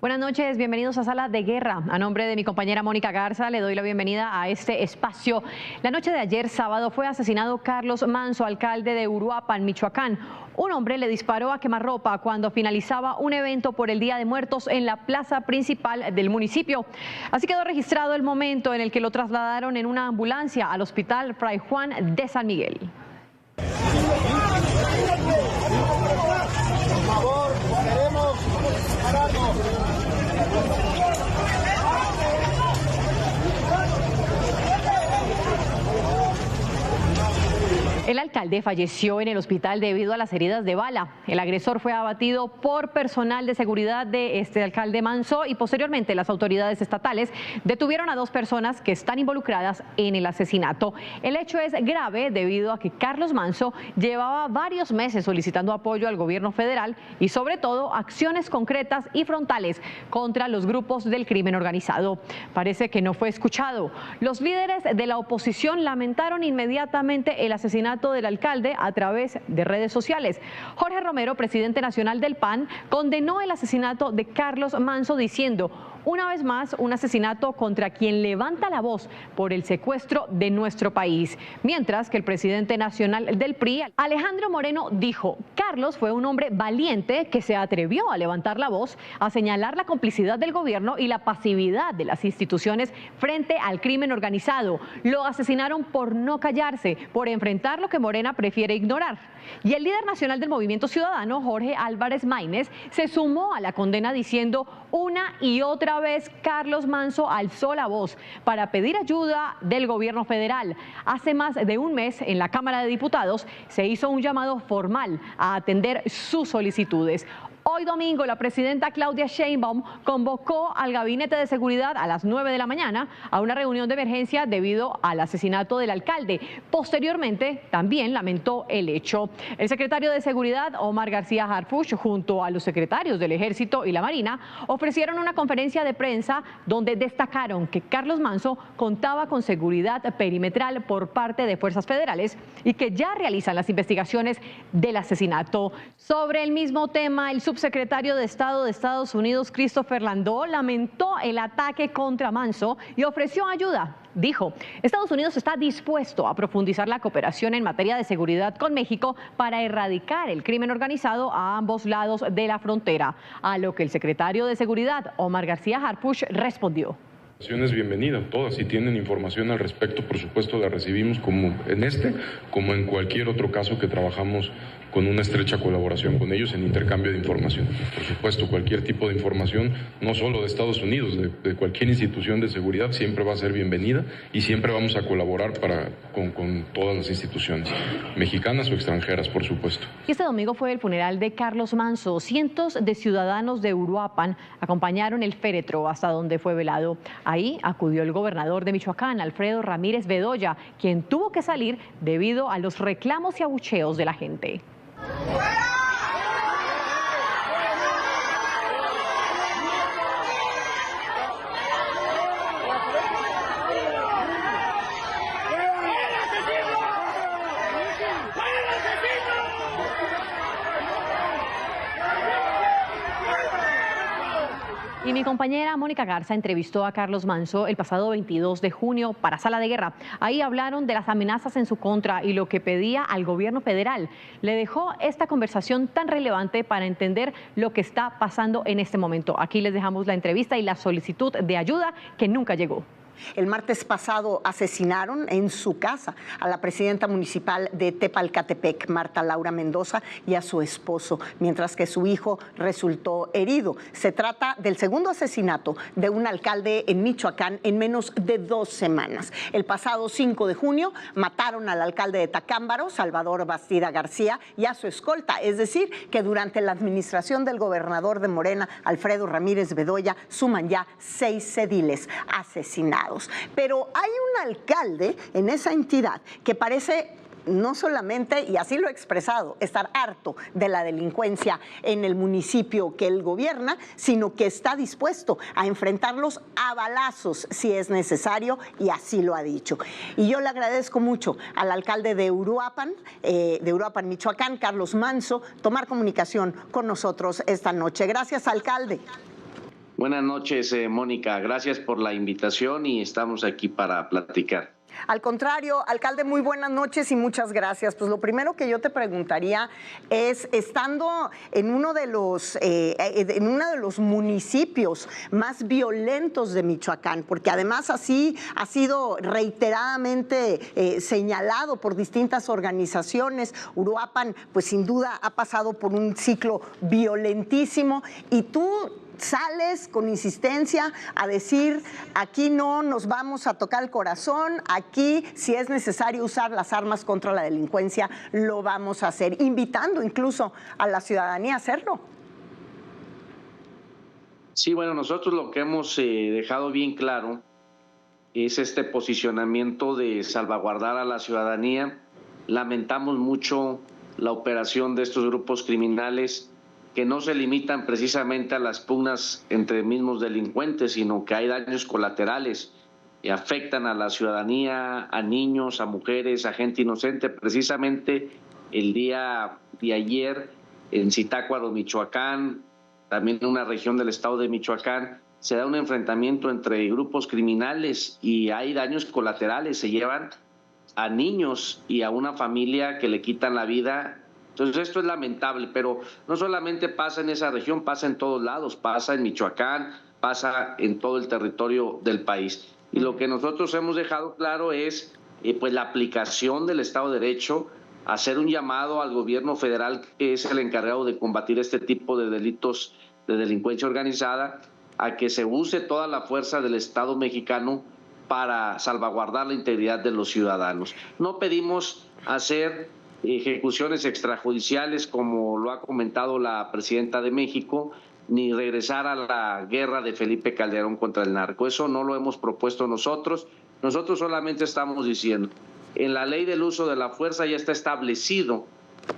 Buenas noches, bienvenidos a Sala de Guerra. A nombre de mi compañera Mónica Garza, le doy la bienvenida a este espacio. La noche de ayer, sábado, fue asesinado Carlos Manso, alcalde de Uruapan, Michoacán. Un hombre le disparó a quemarropa cuando finalizaba un evento por el Día de Muertos en la plaza principal del municipio. Así quedó registrado el momento en el que lo trasladaron en una ambulancia al Hospital Fray Juan de San Miguel. Por favor, queremos pararnos. El alcalde falleció en el hospital debido a las heridas de bala. El agresor fue abatido por personal de seguridad de este alcalde Manso y posteriormente las autoridades estatales detuvieron a 2 personas que están involucradas en el asesinato. El hecho es grave debido a que Carlos Manso llevaba varios meses solicitando apoyo al gobierno federal y sobre todo acciones concretas y frontales contra los grupos del crimen organizado. Parece que no fue escuchado. Los líderes de la oposición lamentaron inmediatamente el asesinato del alcalde a través de redes sociales. Jorge Romero, presidente nacional del PAN, condenó el asesinato de Carlos Manso diciendo: una vez más, un asesinato contra quien levanta la voz por el secuestro de nuestro país. Mientras que el presidente nacional del PRI, Alejandro Moreno, dijo: Carlos fue un hombre valiente que se atrevió a levantar la voz, a señalar la complicidad del gobierno y la pasividad de las instituciones frente al crimen organizado. Lo asesinaron por no callarse, por enfrentar lo que Morena prefiere ignorar. Y el líder nacional del Movimiento Ciudadano, Jorge Álvarez Maínez, se sumó a la condena diciendo: una y otra vez Carlos Manso alzó la voz para pedir ayuda del gobierno federal. Hace más de un mes en la Cámara de Diputados se hizo un llamado formal a atender sus solicitudes. Hoy domingo, la presidenta Claudia Sheinbaum convocó al Gabinete de Seguridad a las 9 de la mañana a una reunión de emergencia debido al asesinato del alcalde. Posteriormente, también lamentó el hecho. El secretario de Seguridad, Omar García Harfuch, junto a los secretarios del Ejército y la Marina, ofrecieron una conferencia de prensa donde destacaron que Carlos Manso contaba con seguridad perimetral por parte de fuerzas federales y que ya realizan las investigaciones del asesinato. Sobre el mismo tema, el subsecretario de Estado de Estados Unidos, Christopher Landau, lamentó el ataque contra Manso y ofreció ayuda. Dijo: Estados Unidos está dispuesto a profundizar la cooperación en materia de seguridad con México para erradicar el crimen organizado a ambos lados de la frontera. A lo que el secretario de Seguridad, Omar García Harfuch, respondió: Es bienvenida, todas. Si tienen información al respecto, por supuesto la recibimos, como como en cualquier otro caso que trabajamos con una estrecha colaboración con ellos en intercambio de información. Por supuesto, cualquier tipo de información, no solo de Estados Unidos, de cualquier institución de seguridad, siempre va a ser bienvenida y siempre vamos a colaborar con todas las instituciones, mexicanas o extranjeras, por supuesto. Este domingo fue el funeral de Carlos Manso. Cientos de ciudadanos de Uruapan acompañaron el féretro hasta donde fue velado. Ahí acudió el gobernador de Michoacán, Alfredo Ramírez Bedoya, quien tuvo que salir debido a los reclamos y abucheos de la gente. Y mi compañera Mónica Garza entrevistó a Carlos Manso el pasado 22 de junio para Sala de Guerra. Ahí hablaron de las amenazas en su contra y lo que pedía al gobierno federal. Le dejó esta conversación tan relevante para entender lo que está pasando en este momento. Aquí les dejamos la entrevista y la solicitud de ayuda que nunca llegó. El martes pasado asesinaron en su casa a la presidenta municipal de Tepalcatepec, Marta Laura Mendoza, y a su esposo, mientras que su hijo resultó herido. Se trata del segundo asesinato de un alcalde en Michoacán en menos de 2 semanas. El pasado 5 de junio mataron al alcalde de Tacámbaro, Salvador Bastida García, y a su escolta, es decir, que durante la administración del gobernador de Morena, Alfredo Ramírez Bedoya, suman ya 6 ediles asesinados. Pero hay un alcalde en esa entidad que parece no solamente, y así lo ha expresado, estar harto de la delincuencia en el municipio que él gobierna, sino que está dispuesto a enfrentarlos a balazos si es necesario, y así lo ha dicho. Y yo le agradezco mucho al alcalde de Uruapan, Michoacán, Carlos Manso, tomar comunicación con nosotros esta noche. Gracias, alcalde. Buenas noches, Mónica. Gracias por la invitación y estamos aquí para platicar. Al contrario, alcalde, muy buenas noches y muchas gracias. Pues lo primero que yo te preguntaría es, estando en uno de los municipios más violentos de Michoacán, porque además así ha sido reiteradamente señalado por distintas organizaciones, Uruapan pues sin duda ha pasado por un ciclo violentísimo y tú sales con insistencia a decir, aquí no nos vamos a tocar el corazón, aquí si es necesario usar las armas contra la delincuencia, lo vamos a hacer, invitando incluso a la ciudadanía a hacerlo. Sí, bueno, nosotros lo que hemos dejado bien claro es este posicionamiento de salvaguardar a la ciudadanía. Lamentamos mucho la operación de estos grupos criminales que no se limitan precisamente a las pugnas entre mismos delincuentes, sino que hay daños colaterales que afectan a la ciudadanía, a niños, a mujeres, a gente inocente. Precisamente el día de ayer en Zitácuaro, Michoacán, también en una región del estado de Michoacán, se da un enfrentamiento entre grupos criminales y hay daños colaterales, se llevan a niños y a una familia que le quitan la vida. Entonces esto es lamentable, pero no solamente pasa en esa región, pasa en todos lados, pasa en Michoacán, pasa en todo el territorio del país. Y lo que nosotros hemos dejado claro es pues la aplicación del Estado de Derecho, hacer un llamado al gobierno federal, que es el encargado de combatir este tipo de delitos de delincuencia organizada, a que se use toda la fuerza del Estado mexicano para salvaguardar la integridad de los ciudadanos. No pedimos hacer ejecuciones extrajudiciales, como lo ha comentado la presidenta de México, ni regresar a la guerra de Felipe Calderón contra el narco. Eso no lo hemos propuesto nosotros. Nosotros solamente estamos diciendo, en la ley del uso de la fuerza ya está establecido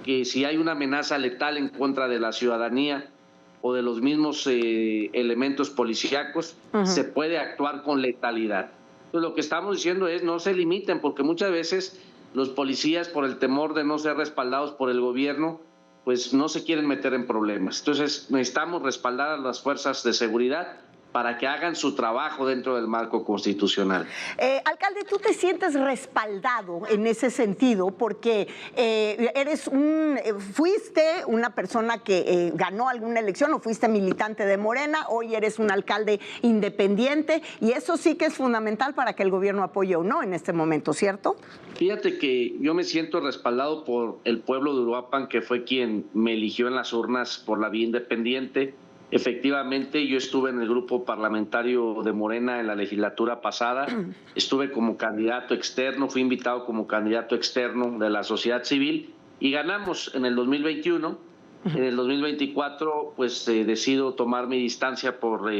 que si hay una amenaza letal en contra de la ciudadanía o de los mismos elementos policíacos, se puede actuar con letalidad. Entonces, lo que estamos diciendo es no se limiten, porque muchas veces los policías, por el temor de no ser respaldados por el gobierno, pues no se quieren meter en problemas. Entonces necesitamos respaldar a las fuerzas de seguridad para que hagan su trabajo dentro del marco constitucional. Alcalde, ¿tú te sientes respaldado en ese sentido? Porque fuiste una persona que ganó alguna elección o fuiste militante de Morena, hoy eres un alcalde independiente y eso sí que es fundamental para que el gobierno apoye o no en este momento, ¿cierto? Fíjate que yo me siento respaldado por el pueblo de Uruapan, que fue quien me eligió en las urnas por la vía independiente. Efectivamente, yo estuve en el grupo parlamentario de Morena en la legislatura pasada, estuve como candidato externo, fui invitado como candidato externo de la sociedad civil y ganamos en el 2021. En el 2024, pues decido tomar mi distancia por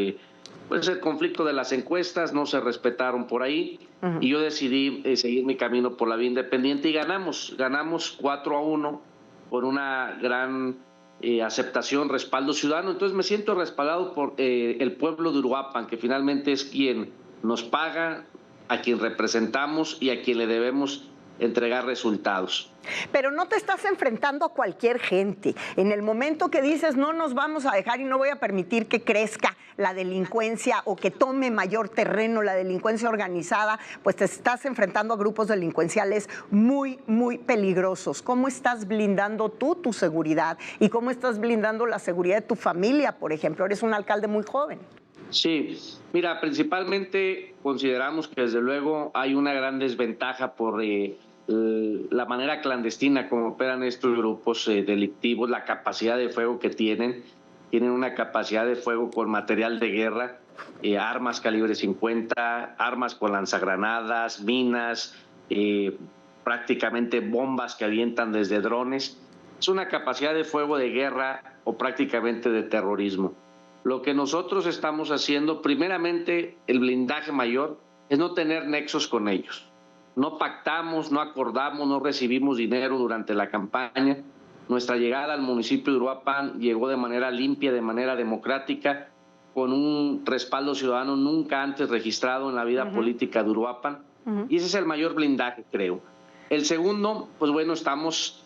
pues el conflicto de las encuestas, no se respetaron por ahí y yo decidí seguir mi camino por la vía independiente y ganamos 4-1 por una gran aceptación, respaldo ciudadano. Entonces me siento respaldado por el pueblo de Uruapan, que finalmente es quien nos paga, a quien representamos y a quien le debemos entregar resultados. Pero no te estás enfrentando a cualquier gente. En el momento que dices no nos vamos a dejar y no voy a permitir que crezca la delincuencia o que tome mayor terreno la delincuencia organizada, pues te estás enfrentando a grupos delincuenciales muy, muy peligrosos. ¿Cómo estás blindando tú tu seguridad? ¿Y cómo estás blindando la seguridad de tu familia, por ejemplo? Eres un alcalde muy joven. Sí, mira, principalmente consideramos que desde luego hay una gran desventaja por la manera clandestina como operan estos grupos delictivos, la capacidad de fuego que tienen una capacidad de fuego con material de guerra, armas calibre 50, armas con lanzagranadas, minas, prácticamente bombas que avientan desde drones. Es una capacidad de fuego de guerra o prácticamente de terrorismo. Lo que nosotros estamos haciendo, primeramente, el blindaje mayor, es no tener nexos con ellos. No pactamos, no acordamos, no recibimos dinero durante la campaña. Nuestra llegada al municipio de Uruapan llegó de manera limpia, de manera democrática, con un respaldo ciudadano nunca antes registrado en la vida política de Uruapan. Y ese es el mayor blindaje, creo. El segundo, pues bueno, estamos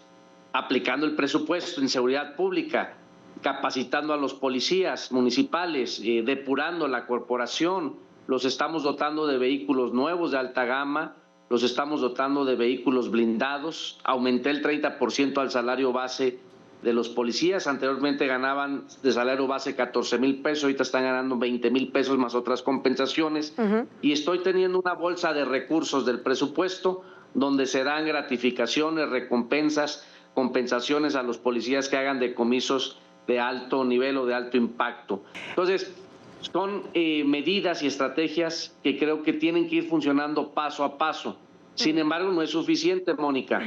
aplicando el presupuesto en seguridad pública. capacitando a los policías municipales, depurando la corporación, los estamos dotando de vehículos nuevos de alta gama, los estamos dotando de vehículos blindados, aumenté el 30% al salario base de los policías, anteriormente ganaban de salario base 14,000 pesos, ahorita están ganando 20,000 pesos más otras compensaciones, y estoy teniendo una bolsa de recursos del presupuesto donde se dan gratificaciones, recompensas, compensaciones a los policías que hagan decomisos de alto nivel o de alto impacto. Entonces, son medidas y estrategias que creo que tienen que ir funcionando paso a paso. Sin embargo, no es suficiente, Mónica,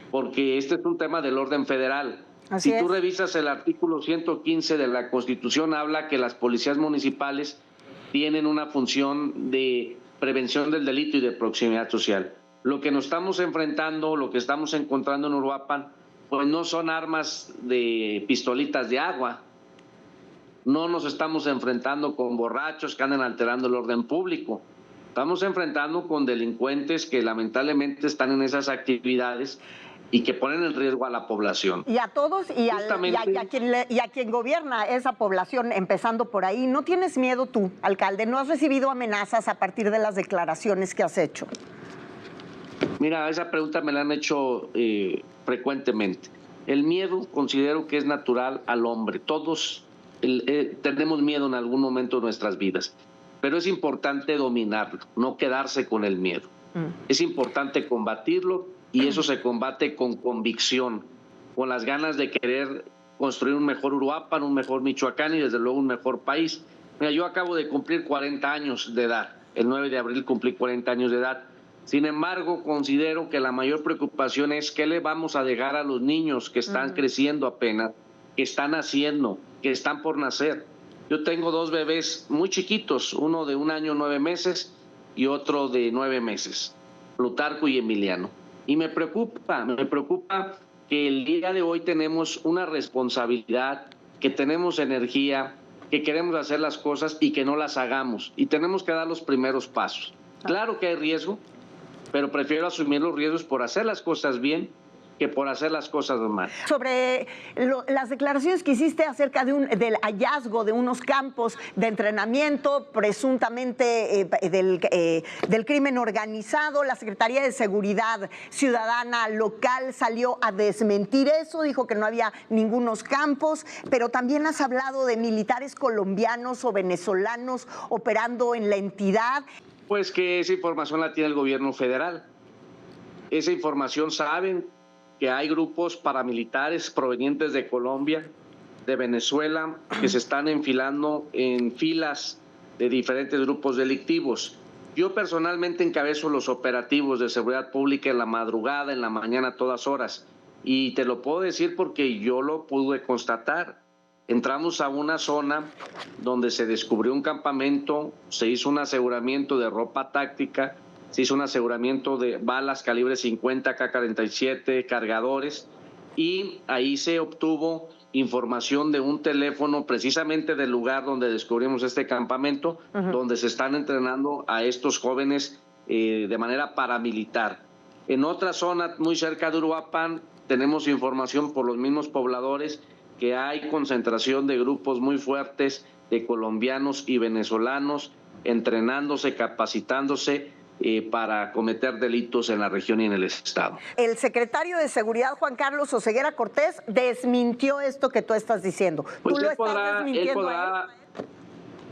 porque este es un tema del orden federal. Si tú revisas el artículo 115 de la Constitución, habla que las policías municipales tienen una función de prevención del delito y de proximidad social. Lo que nos estamos enfrentando, lo que estamos encontrando en Uruapan, pues no son armas de pistolitas de agua. No nos estamos enfrentando con borrachos que andan alterando el orden público. Estamos enfrentando con delincuentes que lamentablemente están en esas actividades y que ponen en riesgo a la población. Y a todos y a quien gobierna esa población, empezando por ahí. ¿No tienes miedo tú, alcalde? ¿No has recibido amenazas a partir de las declaraciones que has hecho? Mira, esa pregunta me la han hecho frecuentemente. El miedo considero que es natural al hombre. Todos tenemos miedo en algún momento de nuestras vidas, pero es importante dominarlo, no quedarse con el miedo. Es importante combatirlo y eso se combate con convicción, con las ganas de querer construir un mejor Uruapan, un mejor Michoacán y desde luego un mejor país. Mira, yo acabo de cumplir 40 años de edad. El 9 de abril cumplí 40 años de edad. Sin embargo, considero que la mayor preocupación es qué le vamos a dejar a los niños que están creciendo apenas, que están naciendo, que están por nacer. Yo tengo 2 bebés muy chiquitos, uno de 1 año 9 meses y otro de 9 meses, Plutarco y Emiliano. Y me preocupa que el día de hoy tenemos una responsabilidad, que tenemos energía, que queremos hacer las cosas y que no las hagamos. Y tenemos que dar los primeros pasos. Claro que hay riesgo, pero prefiero asumir los riesgos por hacer las cosas bien que por hacer las cosas mal. Sobre las declaraciones que hiciste acerca del hallazgo de unos campos de entrenamiento presuntamente del crimen organizado, la Secretaría de Seguridad Ciudadana local salió a desmentir eso, dijo que no había ningunos campos, pero también has hablado de militares colombianos o venezolanos operando en la entidad. Pues que esa información la tiene el gobierno federal. Esa información saben que hay grupos paramilitares provenientes de Colombia, de Venezuela, que se están enfilando en filas de diferentes grupos delictivos. Yo personalmente encabezo los operativos de seguridad pública en la madrugada, en la mañana, a todas horas. Y te lo puedo decir porque yo lo pude constatar. Entramos a una zona donde se descubrió un campamento, se hizo un aseguramiento de ropa táctica, se hizo un aseguramiento de balas calibre 50, K-47, cargadores, y ahí se obtuvo información de un teléfono precisamente del lugar donde descubrimos este campamento, donde se están entrenando a estos jóvenes de manera paramilitar. En otra zona muy cerca de Uruapan tenemos información por los mismos pobladores que hay concentración de grupos muy fuertes de colombianos y venezolanos entrenándose, capacitándose para cometer delitos en la región y en el estado. El secretario de Seguridad, Juan Carlos Oseguera Cortés, desmintió esto que tú estás diciendo. Pues ¿Tú lo estás desmintiendo a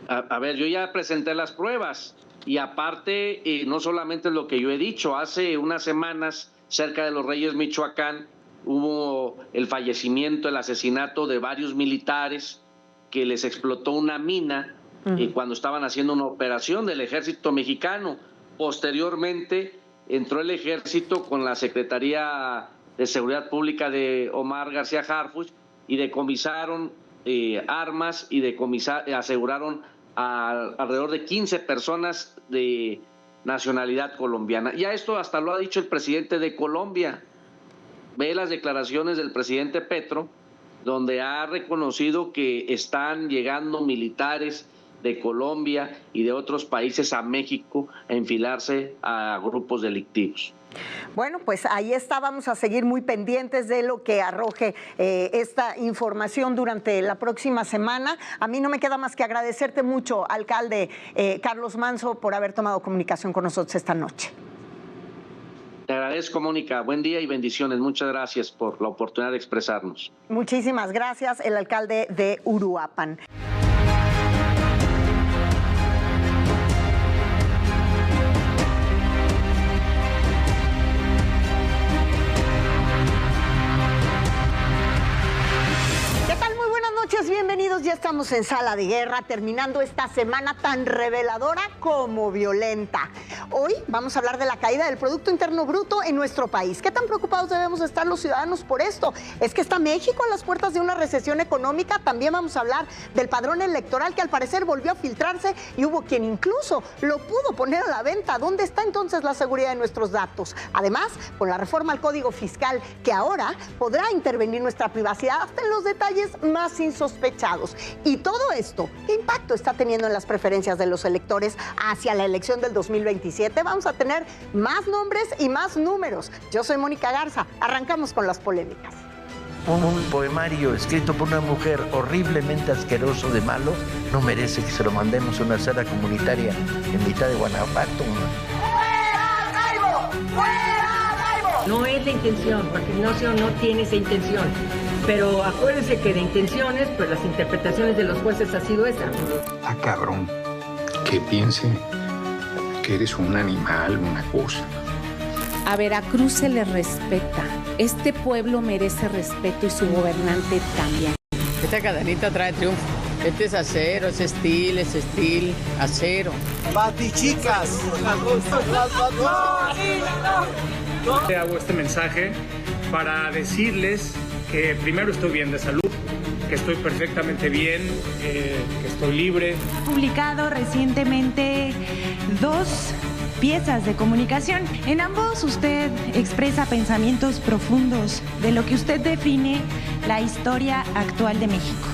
él? A ver, yo ya presenté las pruebas y aparte, no solamente lo que yo he dicho, hace unas semanas cerca de Los Reyes, Michoacán, hubo el fallecimiento, el asesinato de varios militares que les explotó una mina cuando estaban haciendo una operación del ejército mexicano. Posteriormente entró el ejército con la Secretaría de Seguridad Pública de Omar García Harfuch y decomisaron armas y aseguraron a alrededor de 15 personas de nacionalidad colombiana. Ya esto hasta lo ha dicho el presidente de Colombia. Ve las declaraciones del presidente Petro, donde ha reconocido que están llegando militares de Colombia y de otros países a México a enfilarse a grupos delictivos. Bueno, pues ahí está, vamos a seguir muy pendientes de lo que arroje esta información durante la próxima semana. A mí no me queda más que agradecerte mucho, alcalde Carlos Manzo, por haber tomado comunicación con nosotros esta noche. Te agradezco, Mónica. Buen día y bendiciones. Muchas gracias por la oportunidad de expresarnos. Muchísimas gracias, el alcalde de Uruapan. Bienvenidos, ya estamos en Sala de Guerra, terminando esta semana tan reveladora como violenta. Hoy vamos a hablar de la caída del Producto Interno Bruto en nuestro país. ¿Qué tan preocupados debemos estar los ciudadanos por esto? ¿Es que está México a las puertas de una recesión económica? También vamos a hablar del padrón electoral que al parecer volvió a filtrarse y hubo quien incluso lo pudo poner a la venta. ¿Dónde está entonces la seguridad de nuestros datos? Además, con la reforma al Código Fiscal que ahora podrá intervenir nuestra privacidad hasta en los detalles más insospechados. Y todo esto, ¿qué impacto está teniendo en las preferencias de los electores hacia la elección del 2027? Vamos a tener más nombres y más números. Yo soy Mónica Garza. Arrancamos con las polémicas. Un poemario escrito por una mujer horriblemente asqueroso de malo no merece que se lo mandemos a una sala comunitaria en mitad de Guanajuato. ¡Fuera Taibo! ¡Fuera Taibo! No es la intención, porque Ignacio no tiene esa intención. Pero acuérdense que de intenciones, pues las interpretaciones de los jueces ha sido esa. Ah, cabrón, que piense que eres un animal, una cosa. A Veracruz se le respeta. Este pueblo merece respeto y su gobernante también. Esta cadenita trae triunfo. Este es acero, es estil, acero. ¡Batichicas! Te hago este mensaje para decirles que primero estoy bien de salud, que estoy perfectamente bien, que estoy libre. Publicado recientemente 2 piezas de comunicación. En ambos usted expresa pensamientos profundos de lo que usted define la historia actual de México.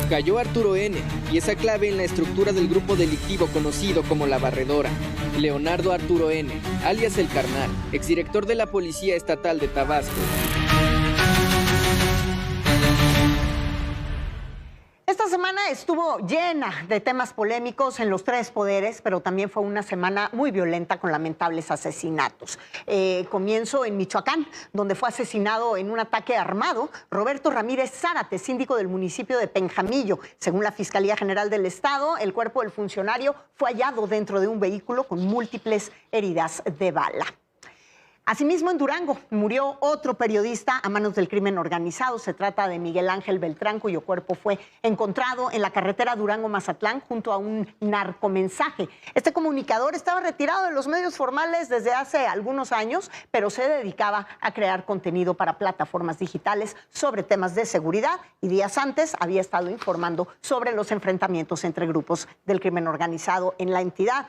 Cayó Arturo N., pieza clave en la estructura del grupo delictivo conocido como La Barredora. Leonardo Arturo N., alias El Carnal, exdirector de la Policía Estatal de Tabasco. Esta semana estuvo llena de temas polémicos en los 3 poderes, pero también fue una semana muy violenta con lamentables asesinatos. Comienzo en Michoacán, donde fue asesinado en un ataque armado Roberto Ramírez Zárate, síndico del municipio de Penjamillo. Según la Fiscalía General del Estado, el cuerpo del funcionario fue hallado dentro de un vehículo con múltiples heridas de bala. Asimismo, en Durango murió otro periodista a manos del crimen organizado. Se trata de Miguel Ángel Beltrán, cuyo cuerpo fue encontrado en la carretera Durango-Mazatlán junto a un narcomensaje. Este comunicador estaba retirado de los medios formales desde hace algunos años, pero se dedicaba a crear contenido para plataformas digitales sobre temas de seguridad y días antes había estado informando sobre los enfrentamientos entre grupos del crimen organizado en la entidad.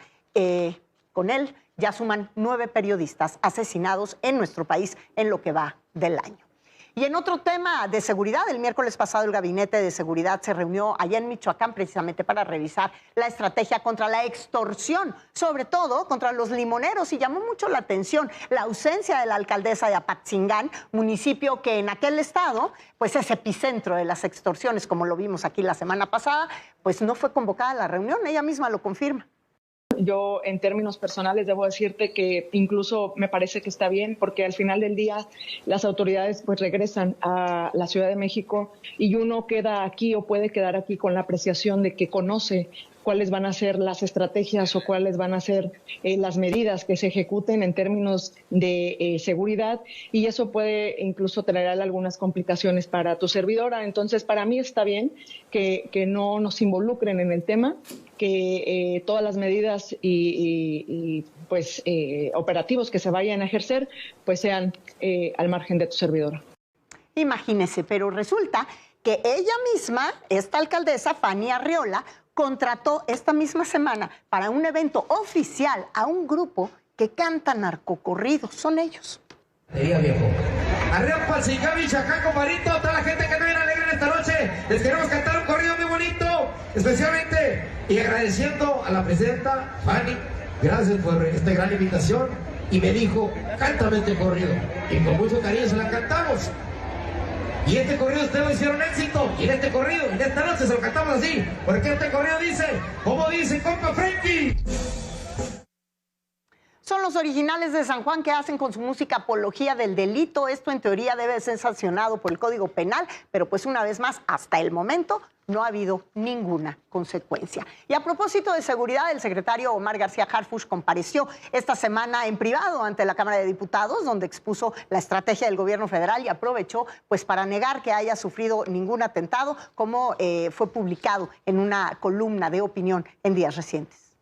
Con él ya suman 9 periodistas asesinados en nuestro país en lo que va del año. Y en otro tema de seguridad, el miércoles pasado el Gabinete de Seguridad se reunió allá en Michoacán precisamente para revisar la estrategia contra la extorsión, sobre todo contra los limoneros, y llamó mucho la atención la ausencia de la alcaldesa de Apatzingán, municipio que en aquel estado pues es epicentro de las extorsiones, como lo vimos aquí la semana pasada, pues no fue convocada a la reunión, ella misma lo confirma. Yo, en términos personales, debo decirte que incluso me parece que está bien, porque al final del día las autoridades pues regresan a la Ciudad de México y uno queda aquí o puede quedar aquí con la apreciación de que conoce cuáles van a ser las estrategias o cuáles van a ser las medidas que se ejecuten en términos de seguridad, y eso puede incluso tener algunas complicaciones para tu servidora. Entonces, para mí está bien que no nos involucren en el tema, que todas las medidas y operativos que se vayan a ejercer pues sean al margen de tu servidora. Imagínese, pero resulta que ella misma, esta alcaldesa, Fanny Arriola, contrató esta misma semana para un evento oficial a un grupo que canta narcocorridos. Son ellos. Arriba, viejo. Arriba, Palcingán, Michoacán, compadrito. Toda la gente que no viene alegre en esta esta noche les queremos cantar un corrido muy bonito, especialmente y agradeciendo a la presidenta Fanny, gracias por esta gran invitación, y me dijo, cántame este corrido, y con mucho cariño se la cantamos. Y este corrido ustedes lo hicieron éxito, y en este corrido, en esta noche se lo cantamos así, porque este corrido dice, como dice compa Frankie. Son los originales de San Juan que hacen con su música apología del delito. Esto en teoría debe ser sancionado por el Código Penal, pero pues una vez más, hasta el momento no ha habido ninguna consecuencia. Y a propósito de seguridad, el secretario Omar García Harfuch compareció esta semana en privado ante la Cámara de Diputados, donde expuso la estrategia del gobierno federal y aprovechó pues para negar que haya sufrido ningún atentado, como fue publicado en una columna de opinión en días recientes.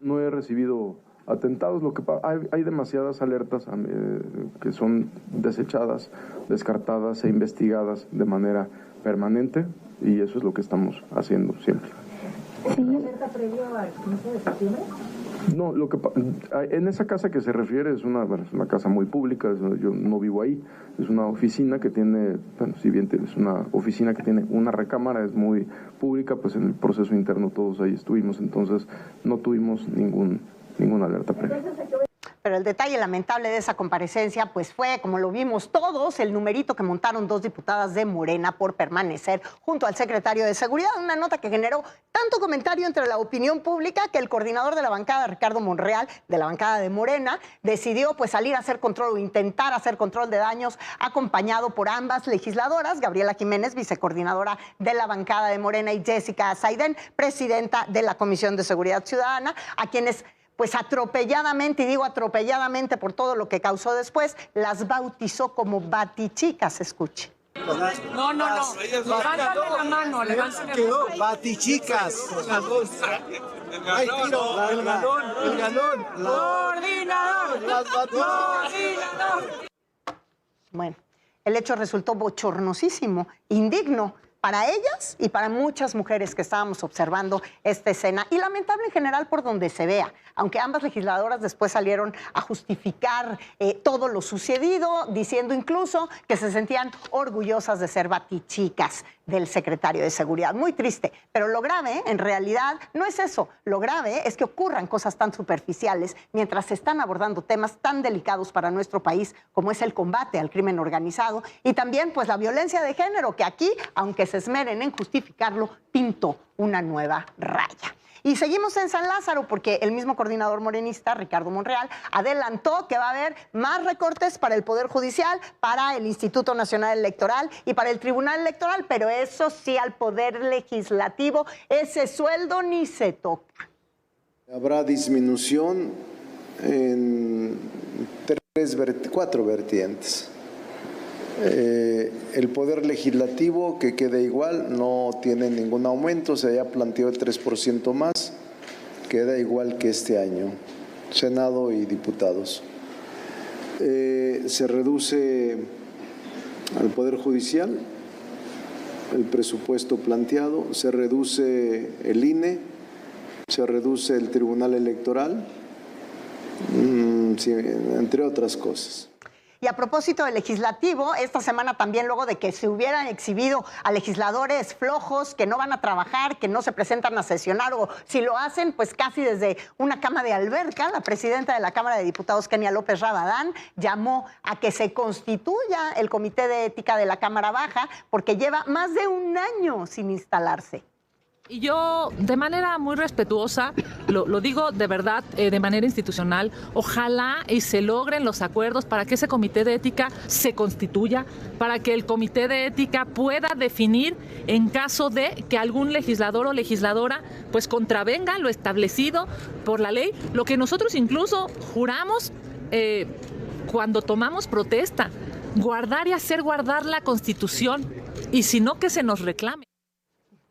No he recibido atentados, hay demasiadas alertas que son desechadas, descartadas e investigadas de manera permanente, y eso es lo que estamos haciendo siempre. ¿Sí? ¿Alerta previo al 15 de septiembre? No, en esa casa que se refiere es una casa muy pública, yo no vivo ahí, es una oficina que tiene, si bien es una oficina que tiene una recámara, es muy pública, pues en el proceso interno todos ahí estuvimos, entonces no tuvimos ninguna alerta previa. Pero el detalle lamentable de esa comparecencia pues fue, como lo vimos todos, el numerito que montaron 2 diputadas de Morena por permanecer junto al secretario de Seguridad, una nota que generó tanto comentario entre la opinión pública que el coordinador de la bancada, Ricardo Monreal, de la bancada de Morena, decidió pues salir a hacer control o intentar hacer control de daños, acompañado por ambas legisladoras, Gabriela Jiménez, vicecoordinadora de la bancada de Morena, y Jessica Saidén, presidenta de la Comisión de Seguridad Ciudadana, a quienes pues atropelladamente, y digo atropelladamente por todo lo que causó después, las bautizó como batichicas. Escuche. No. Levántale la mano, levántale la mano. Batichicas. Las dos. Ay, tiro. El galón. Coordinador. Coordinador. Bueno, el hecho resultó bochornosísimo, indigno para ellas y para muchas mujeres que estábamos observando esta escena, y lamentable en general por donde se vea, aunque ambas legisladoras después salieron a justificar todo lo sucedido, diciendo incluso que se sentían orgullosas de ser batichicas del secretario de Seguridad. Muy triste, pero lo grave en realidad no es eso, lo grave es que ocurran cosas tan superficiales mientras se están abordando temas tan delicados para nuestro país como es el combate al crimen organizado y también pues la violencia de género, que aquí, aunque se esmeren en justificarlo, pintó una nueva raya. Y seguimos en San Lázaro porque el mismo coordinador morenista, Ricardo Monreal, adelantó que va a haber más recortes para el Poder Judicial, para el Instituto Nacional Electoral y para el Tribunal Electoral, pero eso sí, al Poder Legislativo, ese sueldo ni se toca. Habrá disminución en 4 vertientes. El Poder Legislativo, que quede igual, no tiene ningún aumento, se ya planteó el 3% más, queda igual que este año, Senado y diputados. Se reduce al Poder Judicial el presupuesto planteado, se reduce el INE, se reduce el Tribunal Electoral, entre otras cosas. Y a propósito del legislativo, esta semana también, luego de que se hubieran exhibido a legisladores flojos que no van a trabajar, que no se presentan a sesionar, o si lo hacen, pues casi desde una cama de alberca, la presidenta de la Cámara de Diputados, Kenia López Rabadán, llamó a que se constituya el Comité de Ética de la Cámara Baja, porque lleva más de un año sin instalarse. Y yo, de manera muy respetuosa, lo digo de verdad, de manera institucional, ojalá y se logren los acuerdos para que ese comité de ética se constituya, para que el comité de ética pueda definir en caso de que algún legislador o legisladora pues contravenga lo establecido por la ley, lo que nosotros incluso juramos cuando tomamos protesta, guardar y hacer guardar la Constitución, y si no, que se nos reclame.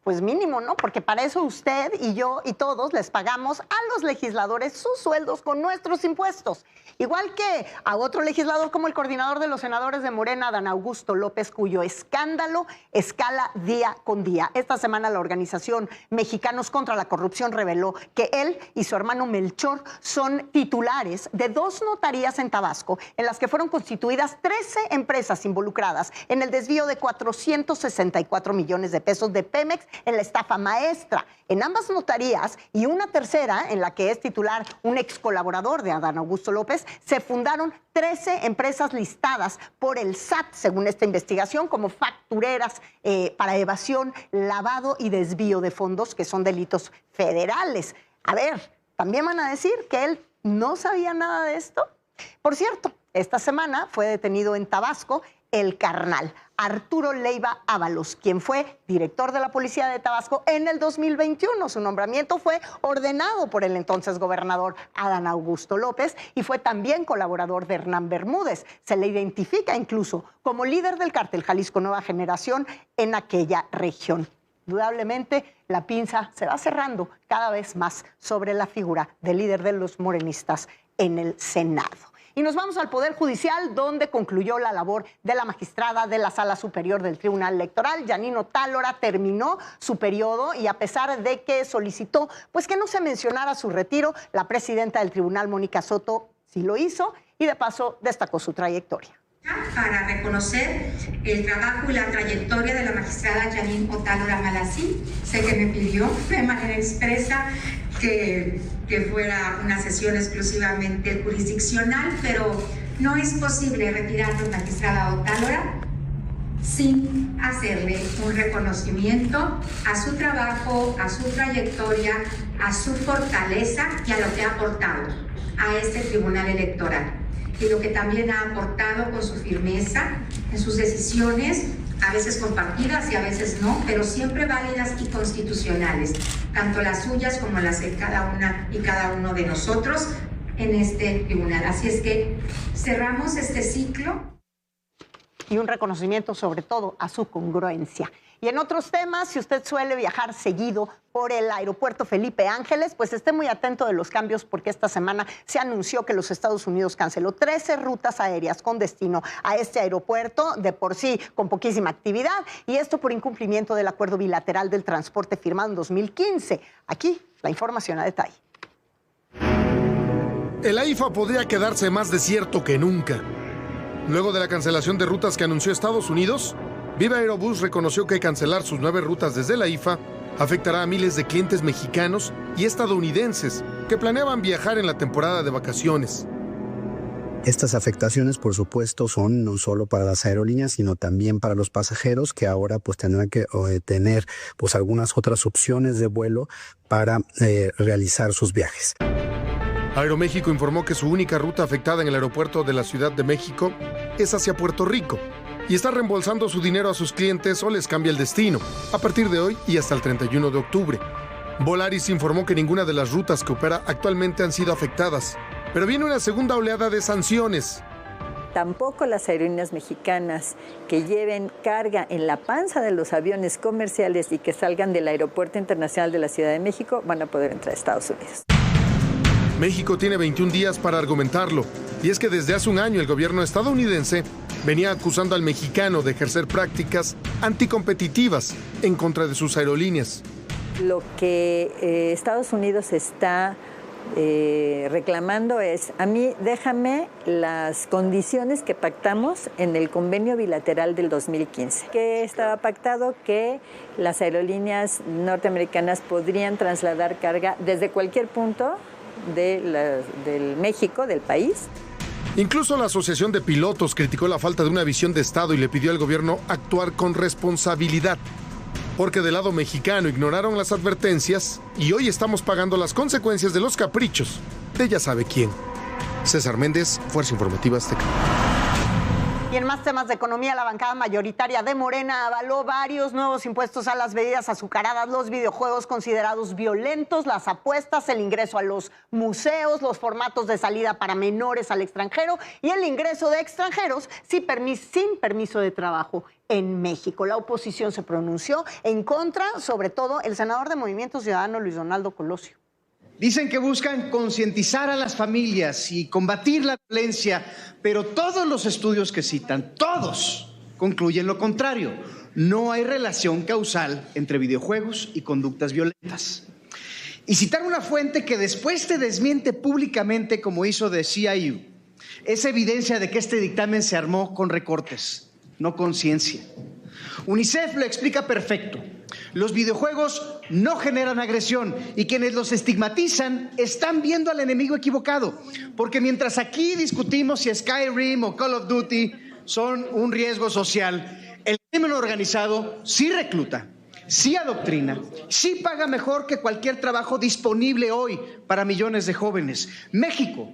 Pues mínimo, ¿no? Porque para eso usted y yo y todos les pagamos a los legisladores sus sueldos con nuestros impuestos. Igual que a otro legislador como el coordinador de los senadores de Morena, Adán Augusto López, cuyo escándalo escala día con día. Esta semana la organización Mexicanos contra la Corrupción reveló que él y su hermano Melchor son titulares de 2 notarías en Tabasco, en las que fueron constituidas 13 empresas involucradas en el desvío de 464 millones de pesos de Pemex en la estafa maestra. En ambas notarías y una tercera, en la que es titular un ex colaborador de Adán Augusto López, se fundaron 13 empresas listadas por el SAT, según esta investigación, como factureras para evasión, lavado y desvío de fondos, que son delitos federales. A ver, ¿también van a decir que él no sabía nada de esto? Por cierto, esta semana fue detenido en Tabasco el carnal Arturo Leiva Ábalos, quien fue director de la Policía de Tabasco en el 2021. Su nombramiento fue ordenado por el entonces gobernador Adán Augusto López y fue también colaborador de Hernán Bermúdez. Se le identifica incluso como líder del cártel Jalisco Nueva Generación en aquella región. Indudablemente, la pinza se va cerrando cada vez más sobre la figura del líder de los morenistas en el Senado. Y nos vamos al Poder Judicial, donde concluyó la labor de la magistrada de la Sala Superior del Tribunal Electoral. Yanine Otálora terminó su periodo y a pesar de que solicitó pues que no se mencionara su retiro, la presidenta del tribunal, Mónica Soto, sí lo hizo y de paso destacó su trayectoria. Para reconocer el trabajo y la trayectoria de la magistrada Yanine Otálora Malací, sé que me pidió de manera expresa que fuera una sesión exclusivamente jurisdiccional, pero no es posible retirar a la magistrada Otálora sin hacerle un reconocimiento a su trabajo, a su trayectoria, a su fortaleza y a lo que ha aportado a este tribunal electoral. Y lo que también ha aportado con su firmeza en sus decisiones, a veces compartidas y a veces no, pero siempre válidas y constitucionales, tanto las suyas como las de cada una y cada uno de nosotros en este tribunal. Así es que cerramos este ciclo. Y un reconocimiento sobre todo a su congruencia. Y en otros temas, si usted suele viajar seguido por el aeropuerto Felipe Ángeles, pues esté muy atento de los cambios porque esta semana se anunció que los Estados Unidos canceló 13 rutas aéreas con destino a este aeropuerto, de por sí con poquísima actividad, y esto por incumplimiento del acuerdo bilateral del transporte firmado en 2015. Aquí la información a detalle. El AIFA podría quedarse más desierto que nunca. Luego de la cancelación de rutas que anunció Estados Unidos, Viva Aerobús reconoció que cancelar sus 9 rutas desde la IFA afectará a miles de clientes mexicanos y estadounidenses que planeaban viajar en la temporada de vacaciones. Estas afectaciones, por supuesto, son no solo para las aerolíneas, sino también para los pasajeros que ahora pues tendrán que tener pues algunas otras opciones de vuelo para realizar sus viajes. Aeroméxico informó que su única ruta afectada en el aeropuerto de la Ciudad de México es hacia Puerto Rico y está reembolsando su dinero a sus clientes o les cambia el destino, a partir de hoy y hasta el 31 de octubre. Volaris informó que ninguna de las rutas que opera actualmente han sido afectadas, pero viene una segunda oleada de sanciones. Tampoco las aerolíneas mexicanas que lleven carga en la panza de los aviones comerciales y que salgan del Aeropuerto Internacional de la Ciudad de México van a poder entrar a Estados Unidos. México tiene 21 días para argumentarlo, y es que desde hace un año el gobierno estadounidense venía acusando al mexicano de ejercer prácticas anticompetitivas en contra de sus aerolíneas. Lo que Estados Unidos está reclamando es, a mí déjame las condiciones que pactamos en el convenio bilateral del 2015, que estaba pactado que las aerolíneas norteamericanas podrían trasladar carga desde cualquier punto del México, del país. Incluso la Asociación de Pilotos criticó la falta de una visión de Estado y le pidió al gobierno actuar con responsabilidad, porque del lado mexicano ignoraron las advertencias y hoy estamos pagando las consecuencias de los caprichos de ya sabe quién. César Méndez, Fuerza Informativa Azteca. Y en más temas de economía, la bancada mayoritaria de Morena avaló varios nuevos impuestos a las bebidas azucaradas, los videojuegos considerados violentos, las apuestas, el ingreso a los museos, los formatos de salida para menores al extranjero y el ingreso de extranjeros sin permiso de trabajo en México. La oposición se pronunció en contra, sobre todo el senador de Movimiento Ciudadano, Luis Donaldo Colosio. Dicen que buscan concientizar a las familias y combatir la violencia, pero todos los estudios que citan, todos concluyen lo contrario. No hay relación causal entre videojuegos y conductas violentas. Y citar una fuente que después te desmiente públicamente, como hizo de CIU, es evidencia de que este dictamen se armó con recortes, no con ciencia. UNICEF lo explica perfecto. Los videojuegos no generan agresión y quienes los estigmatizan están viendo al enemigo equivocado. Porque mientras aquí discutimos si Skyrim o Call of Duty son un riesgo social, el crimen organizado sí recluta, sí adoctrina, sí paga mejor que cualquier trabajo disponible hoy para millones de jóvenes. México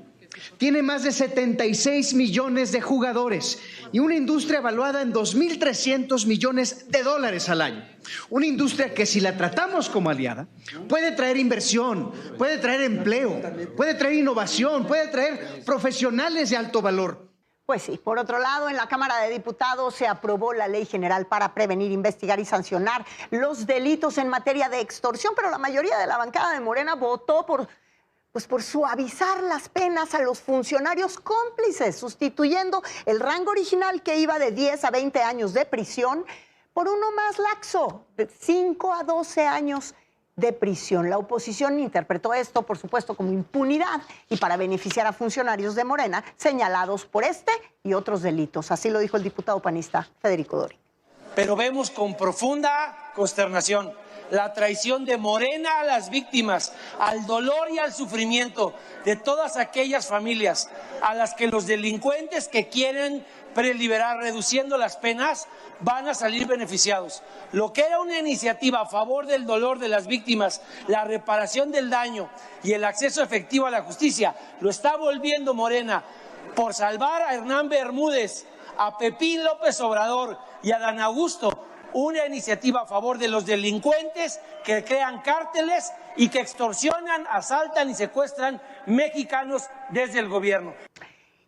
tiene más de 76 millones de jugadores y una industria evaluada en 2.300 millones de dólares al año. Una industria que si la tratamos como aliada, puede traer inversión, puede traer empleo, puede traer innovación, puede traer profesionales de alto valor. Pues sí, por otro lado, en la Cámara de Diputados se aprobó la Ley General para prevenir, investigar y sancionar los delitos en materia de extorsión, pero la mayoría de la bancada de Morena votó por suavizar las penas a los funcionarios cómplices, sustituyendo el rango original que iba de 10 a 20 años de prisión por uno más laxo, de 5 a 12 años de prisión. La oposición interpretó esto, por supuesto, como impunidad y para beneficiar a funcionarios de Morena señalados por este y otros delitos. Así lo dijo el diputado panista Federico Doring. Pero vemos con profunda consternación la traición de Morena a las víctimas, al dolor y al sufrimiento de todas aquellas familias a las que los delincuentes que quieren preliberar reduciendo las penas van a salir beneficiados. Lo que era una iniciativa a favor del dolor de las víctimas, la reparación del daño y el acceso efectivo a la justicia, lo está volviendo Morena por salvar a Hernán Bermúdez, a Pepín López Obrador y a Dan Augusto, una iniciativa a favor de los delincuentes que crean cárteles y que extorsionan, asaltan y secuestran mexicanos desde el gobierno.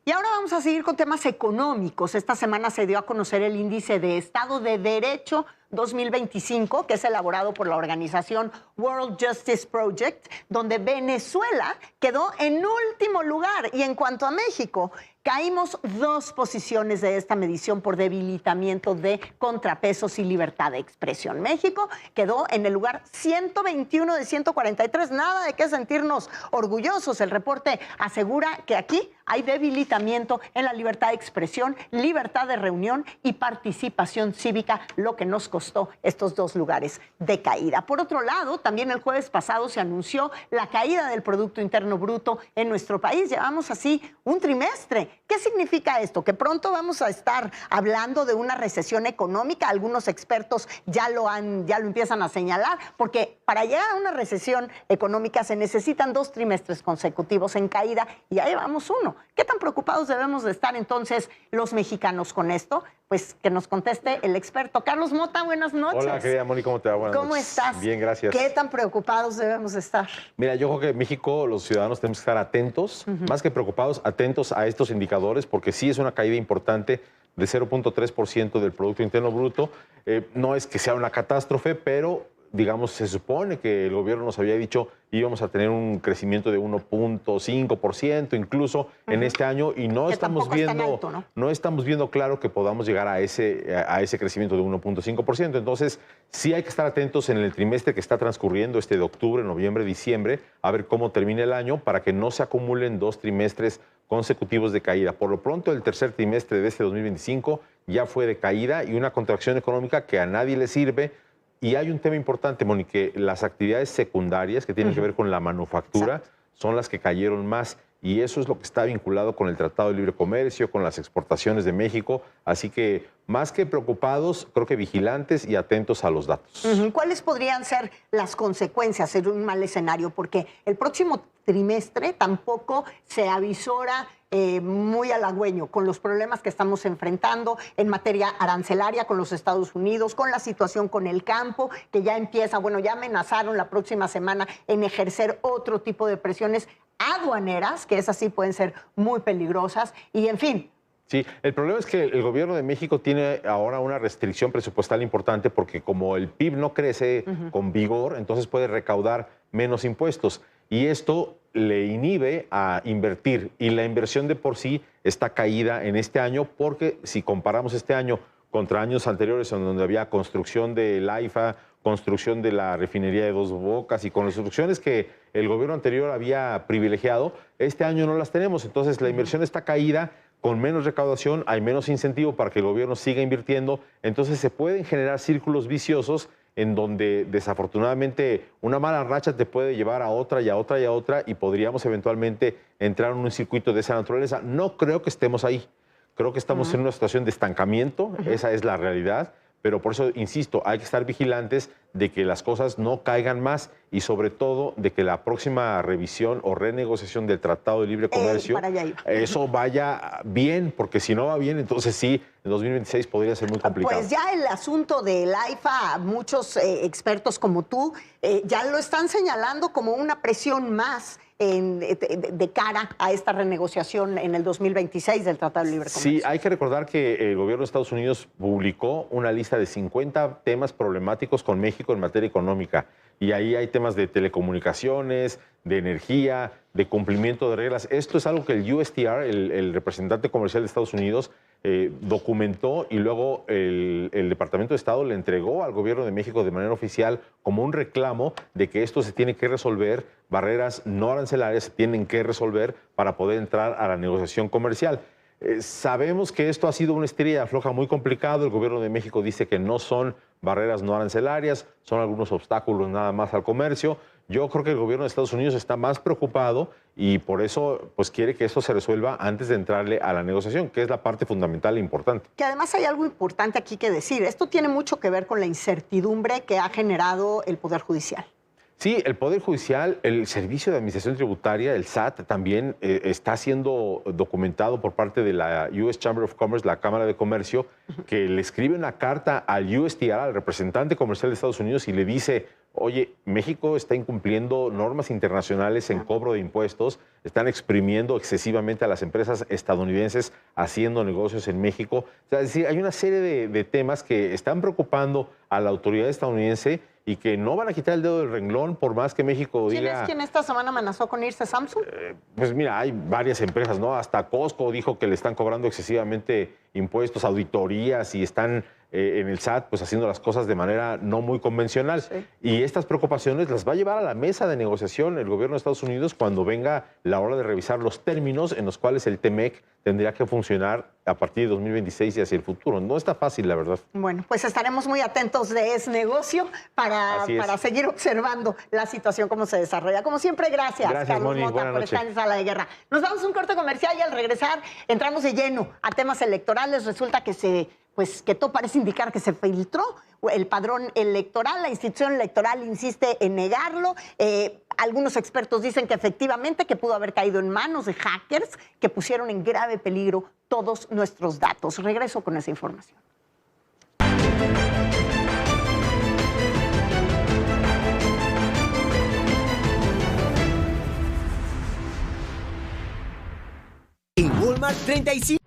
Y ahora vamos a seguir con temas económicos. Esta semana se dio a conocer el índice de Estado de Derecho 2025, que es elaborado por la organización World Justice Project, donde Venezuela quedó en último lugar. Y en cuanto a México, caímos 2 posiciones de esta medición por debilitamiento de contrapesos y libertad de expresión. México quedó en el lugar 121 de 143. Nada de qué sentirnos orgullosos. El reporte asegura que aquí hay debilitamiento en la libertad de expresión, libertad de reunión y participación cívica, lo que nos costó estos 2 lugares de caída. Por otro lado, también el jueves pasado se anunció la caída del Producto Interno Bruto en nuestro país. Llevamos así un trimestre. ¿Qué significa esto? Que pronto vamos a estar hablando de una recesión económica. Algunos expertos ya lo empiezan a señalar, porque para llegar a una recesión económica se necesitan 2 trimestres consecutivos en caída y ya llevamos 1. ¿Qué tan preocupados debemos de estar entonces los mexicanos con esto? Pues que nos conteste el experto. Carlos Mota, buenas noches. Hola, querida Moni, ¿cómo te va? Buenas ¿Cómo noches. estás? Bien, gracias. ¿Qué tan preocupados debemos estar? Mira, yo creo que en México los ciudadanos tenemos que estar atentos, más que preocupados, atentos a estos indicadores, porque sí es una caída importante de 0.3% del Producto Interno Bruto. No es que sea una catástrofe, pero digamos, se supone que el gobierno nos había dicho íbamos a tener un crecimiento de 1.5% incluso en este año y no estamos viendo, alto, ¿no? Estamos viendo claro que podamos llegar a ese crecimiento de 1.5%. Entonces, sí hay que estar atentos en el trimestre que está transcurriendo, de octubre, noviembre, diciembre, a ver cómo termina el año para que no se acumulen 2 trimestres consecutivos de caída. Por lo pronto, el tercer trimestre de este 2025 ya fue de caída y una contracción económica que a nadie le sirve. Y hay un tema importante, Moni, que las actividades secundarias que tienen que ver con la manufactura son las que cayeron más y eso es lo que está vinculado con el Tratado de Libre Comercio, con las exportaciones de México. Así que más que preocupados, creo que vigilantes y atentos a los datos. ¿Cuáles podrían ser las consecuencias de un mal escenario? Porque el próximo trimestre tampoco se avisora muy halagüeño con los problemas que estamos enfrentando en materia arancelaria con los Estados Unidos, con la situación con el campo, que ya empieza, bueno, ya amenazaron la próxima semana en ejercer otro tipo de presiones aduaneras, que esas sí pueden ser muy peligrosas, y en fin. Sí, el problema es que el gobierno de México tiene ahora una restricción presupuestal importante porque como el PIB no crece con vigor, entonces puede recaudar menos impuestos y esto le inhibe a invertir y la inversión de por sí está caída en este año porque si comparamos este año contra años anteriores en donde había construcción del AIFA, construcción de la refinería de Dos Bocas y construcciones que el gobierno anterior había privilegiado, este año no las tenemos, entonces la inversión está caída. Con menos recaudación hay menos incentivo para que el gobierno siga invirtiendo, entonces se pueden generar círculos viciosos en donde desafortunadamente una mala racha te puede llevar a otra y a otra y a otra y podríamos eventualmente entrar en un circuito de esa naturaleza. No creo que estemos ahí, creo que estamos en una situación de estancamiento, esa es la realidad, pero por eso, insisto, hay que estar vigilantes de que las cosas no caigan más y sobre todo de que la próxima revisión o renegociación del Tratado de Libre Comercio, eso vaya bien, porque si no va bien, entonces sí, en 2026 podría ser muy complicado. Pues ya el asunto del AIFA, muchos expertos como tú ya lo están señalando como una presión más de cara a esta renegociación en el 2026 del Tratado de Libre Comercio. Sí, hay que recordar que el gobierno de Estados Unidos publicó una lista de 50 temas problemáticos con México en materia económica y ahí hay temas de telecomunicaciones, de energía, de cumplimiento de reglas. Esto es algo que el USTR, el representante comercial de Estados Unidos, documentó y luego el Departamento de Estado le entregó al gobierno de México de manera oficial como un reclamo de que esto se tiene que resolver, barreras no arancelarias se tienen que resolver para poder entrar a la negociación comercial. Sabemos que esto ha sido una estira y afloja muy complicado. El gobierno de México dice que no son barreras no arancelarias, son algunos obstáculos nada más al comercio. Yo creo que el gobierno de Estados Unidos está más preocupado y por eso pues quiere que esto se resuelva antes de entrarle a la negociación, que es la parte fundamental e importante. Que además hay algo importante aquí que decir. Esto tiene mucho que ver con la incertidumbre que ha generado el Poder Judicial. Sí, el Poder Judicial, el Servicio de Administración Tributaria, el SAT, también está siendo documentado por parte de la US Chamber of Commerce, la Cámara de Comercio, que le escribe una carta al USTR, al representante comercial de Estados Unidos, y le dice, oye, México está incumpliendo normas internacionales en cobro de impuestos, están exprimiendo excesivamente a las empresas estadounidenses haciendo negocios en México. O sea, es decir, hay una serie de temas que están preocupando a la autoridad estadounidense y que no van a quitar el dedo del renglón por más que México diga... ¿Quién es quien esta semana amenazó con irse, Samsung? Pues mira, hay varias empresas, ¿no? Hasta Costco dijo que le están cobrando excesivamente impuestos, auditorías y están en el SAT pues haciendo las cosas de manera no muy convencional. Sí. Y estas preocupaciones las va a llevar a la mesa de negociación el gobierno de Estados Unidos cuando venga la hora de revisar los términos en los cuales el TEMEC tendría que funcionar a partir de 2026 y hacia el futuro. No está fácil, la verdad. Bueno, pues estaremos muy atentos de ese negocio para seguir observando la situación, cómo se desarrolla. Como siempre, gracias Carlos Moni, Mota, por estar en Sala de Guerra. Nos vamos a un corte comercial y al regresar entramos de lleno a temas electorales. Resulta que que todo parece indicar que se filtró el padrón electoral. La institución electoral insiste en negarlo. Algunos expertos dicen que efectivamente que pudo haber caído en manos de hackers que pusieron en grave peligro todos nuestros datos. Regreso con esa información. En Walmart 35.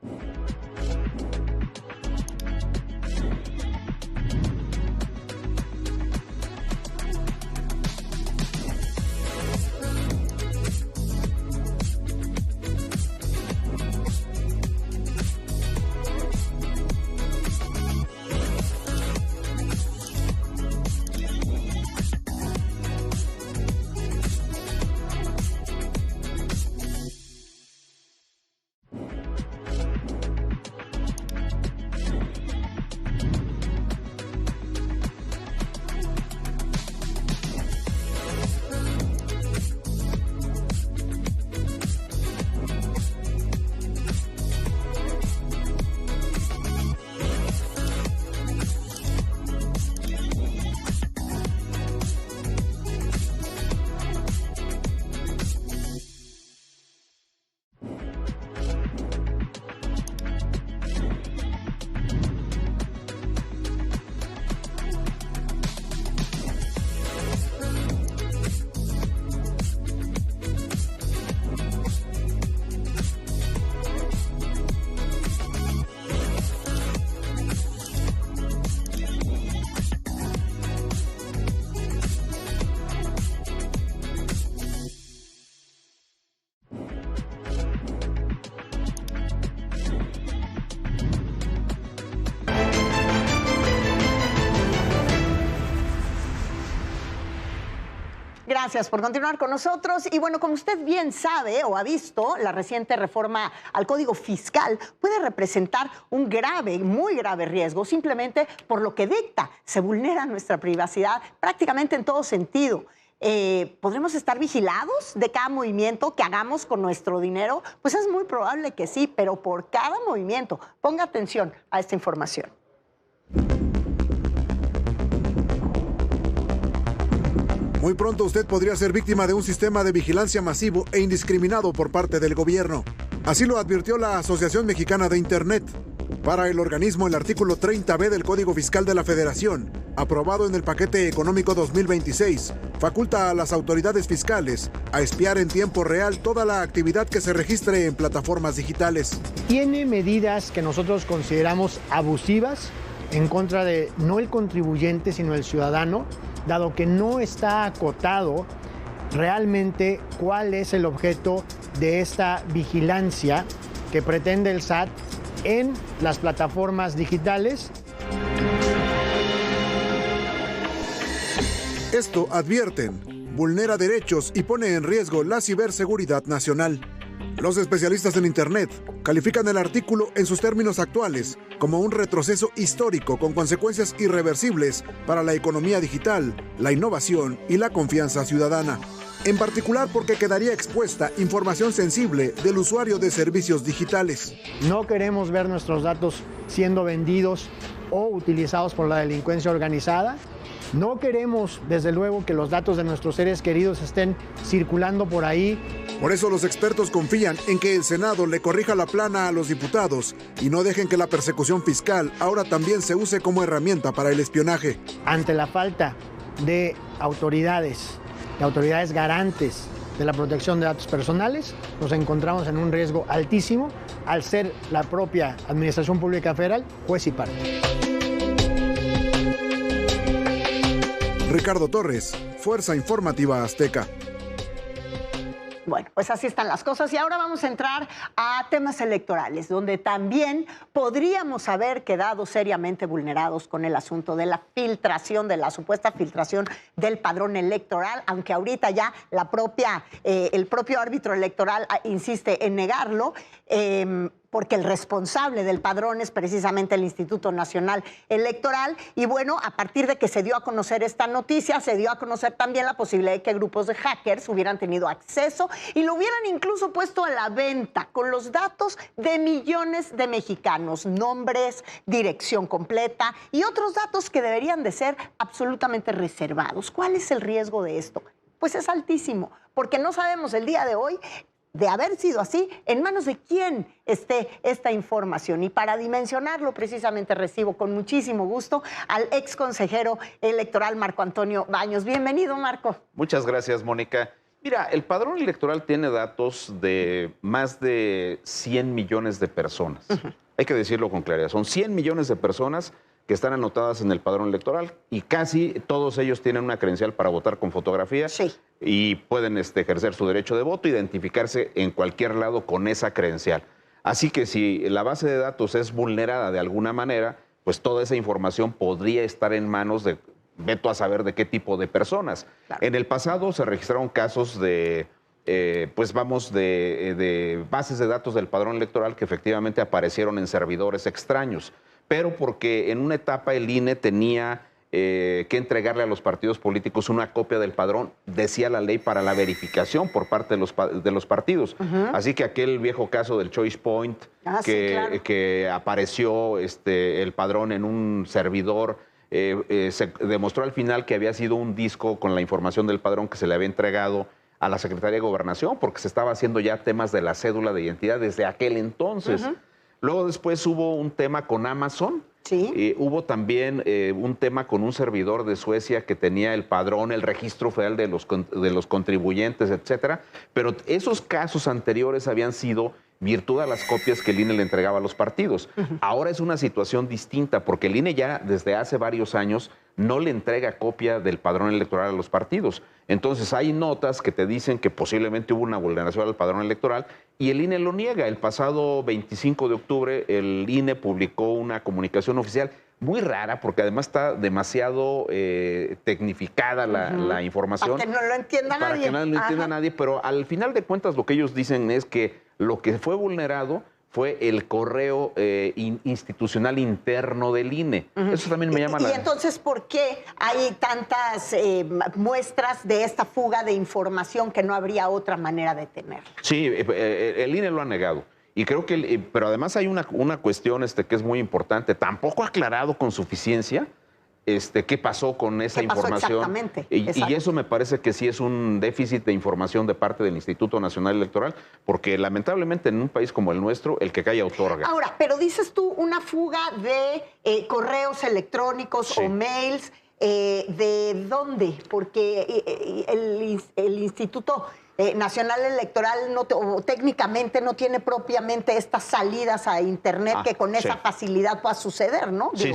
Gracias por continuar con nosotros. Y bueno, como usted bien sabe o ha visto, la reciente reforma al Código Fiscal puede representar un grave, muy grave riesgo, simplemente por lo que dicta. Se vulnera nuestra privacidad prácticamente en todo sentido. ¿Podremos estar vigilados de cada movimiento que hagamos con nuestro dinero? Pues es muy probable que sí, pero por cada movimiento. Ponga atención a esta información. Muy pronto usted podría ser víctima de un sistema de vigilancia masivo e indiscriminado por parte del gobierno. Así lo advirtió la Asociación Mexicana de Internet. Para el organismo, el artículo 30B del Código Fiscal de la Federación, aprobado en el paquete económico 2026, faculta a las autoridades fiscales a espiar en tiempo real toda la actividad que se registre en plataformas digitales. Tiene medidas que nosotros consideramos abusivas en contra de no el contribuyente, sino el ciudadano, dado que no está acotado realmente cuál es el objeto de esta vigilancia que pretende el SAT en las plataformas digitales. Esto, advierten, vulnera derechos y pone en riesgo la ciberseguridad nacional. Los especialistas en Internet califican el artículo en sus términos actuales como un retroceso histórico con consecuencias irreversibles para la economía digital, la innovación y la confianza ciudadana. En particular porque quedaría expuesta información sensible del usuario de servicios digitales. No queremos ver nuestros datos siendo vendidos o utilizados por la delincuencia organizada. No queremos, desde luego, que los datos de nuestros seres queridos estén circulando por ahí. Por eso los expertos confían en que el Senado le corrija la plana a los diputados y no dejen que la persecución fiscal ahora también se use como herramienta para el espionaje. Ante la falta de autoridades garantes de la protección de datos personales, nos encontramos en un riesgo altísimo al ser la propia Administración Pública Federal juez y parte. Ricardo Torres, Fuerza Informativa Azteca. Bueno, pues así están las cosas y ahora vamos a entrar a temas electorales, donde también podríamos haber quedado seriamente vulnerados con el asunto de la filtración, de la supuesta filtración del padrón electoral, aunque ahorita ya el propio árbitro electoral insiste en negarlo, porque el responsable del padrón es precisamente el Instituto Nacional Electoral. Y bueno, a partir de que se dio a conocer esta noticia, se dio a conocer también la posibilidad de que grupos de hackers hubieran tenido acceso y lo hubieran incluso puesto a la venta con los datos de millones de mexicanos, nombres, dirección completa y otros datos que deberían de ser absolutamente reservados. ¿Cuál es el riesgo de esto? Pues es altísimo, porque no sabemos el día de hoy, de haber sido así, en manos de quién esté esta información. Y para dimensionarlo, precisamente recibo con muchísimo gusto al ex consejero electoral Marco Antonio Baños. Bienvenido, Marco. Muchas gracias, Mónica. Mira, el padrón electoral tiene datos de más de 100 millones de personas. Hay que decirlo con claridad. Son 100 millones de personas que están anotadas en el padrón electoral y casi todos ellos tienen una credencial para votar con fotografía y pueden ejercer su derecho de voto, identificarse en cualquier lado con esa credencial. Así que si la base de datos es vulnerada de alguna manera, pues toda esa información podría estar en manos de, veto a saber de qué tipo de personas. Claro. En el pasado se registraron casos de bases de datos del padrón electoral que efectivamente aparecieron en servidores extraños, pero porque en una etapa el INE tenía que entregarle a los partidos políticos una copia del padrón, decía la ley, para la verificación por parte de los partidos. Así que aquel viejo caso del Choice Point, que apareció el padrón en un servidor, se demostró al final que había sido un disco con la información del padrón que se le había entregado a la Secretaría de Gobernación, porque se estaba haciendo ya temas de la cédula de identidad desde aquel entonces. Luego después hubo un tema con Amazon. Hubo también un tema con un servidor de Suecia que tenía el padrón, el registro federal de los contribuyentes, etcétera. Pero esos casos anteriores habían sido virtud a las copias que el INE le entregaba a los partidos. Ahora es una situación distinta porque el INE ya desde hace varios años no le entrega copia del padrón electoral a los partidos. Entonces hay notas que te dicen que posiblemente hubo una vulneración al padrón electoral y el INE lo niega. El pasado 25 de octubre el INE publicó una comunicación oficial muy rara, porque además está demasiado tecnificada la información. Para que no lo entienda nadie. Para que no lo entienda nadie, pero al final de cuentas lo que ellos dicen es que lo que fue vulnerado fue el correo institucional interno del INE. Eso también me llama Y entonces, ¿por qué hay tantas muestras de esta fuga de información que no habría otra manera de tenerla? Sí, el INE lo ha negado. Y creo que, pero además hay una cuestión que es muy importante. Tampoco ha aclarado con suficiencia qué pasó con esa información. Exactamente. Y eso me parece que sí es un déficit de información de parte del Instituto Nacional Electoral, porque lamentablemente en un país como el nuestro, el que calla otorga. Ahora, pero dices tú una fuga de correos electrónicos o mails, ¿de dónde? Porque el Instituto Nacional Electoral técnicamente no tiene propiamente estas salidas a Internet que con esa facilidad pueda suceder, ¿no? Sí.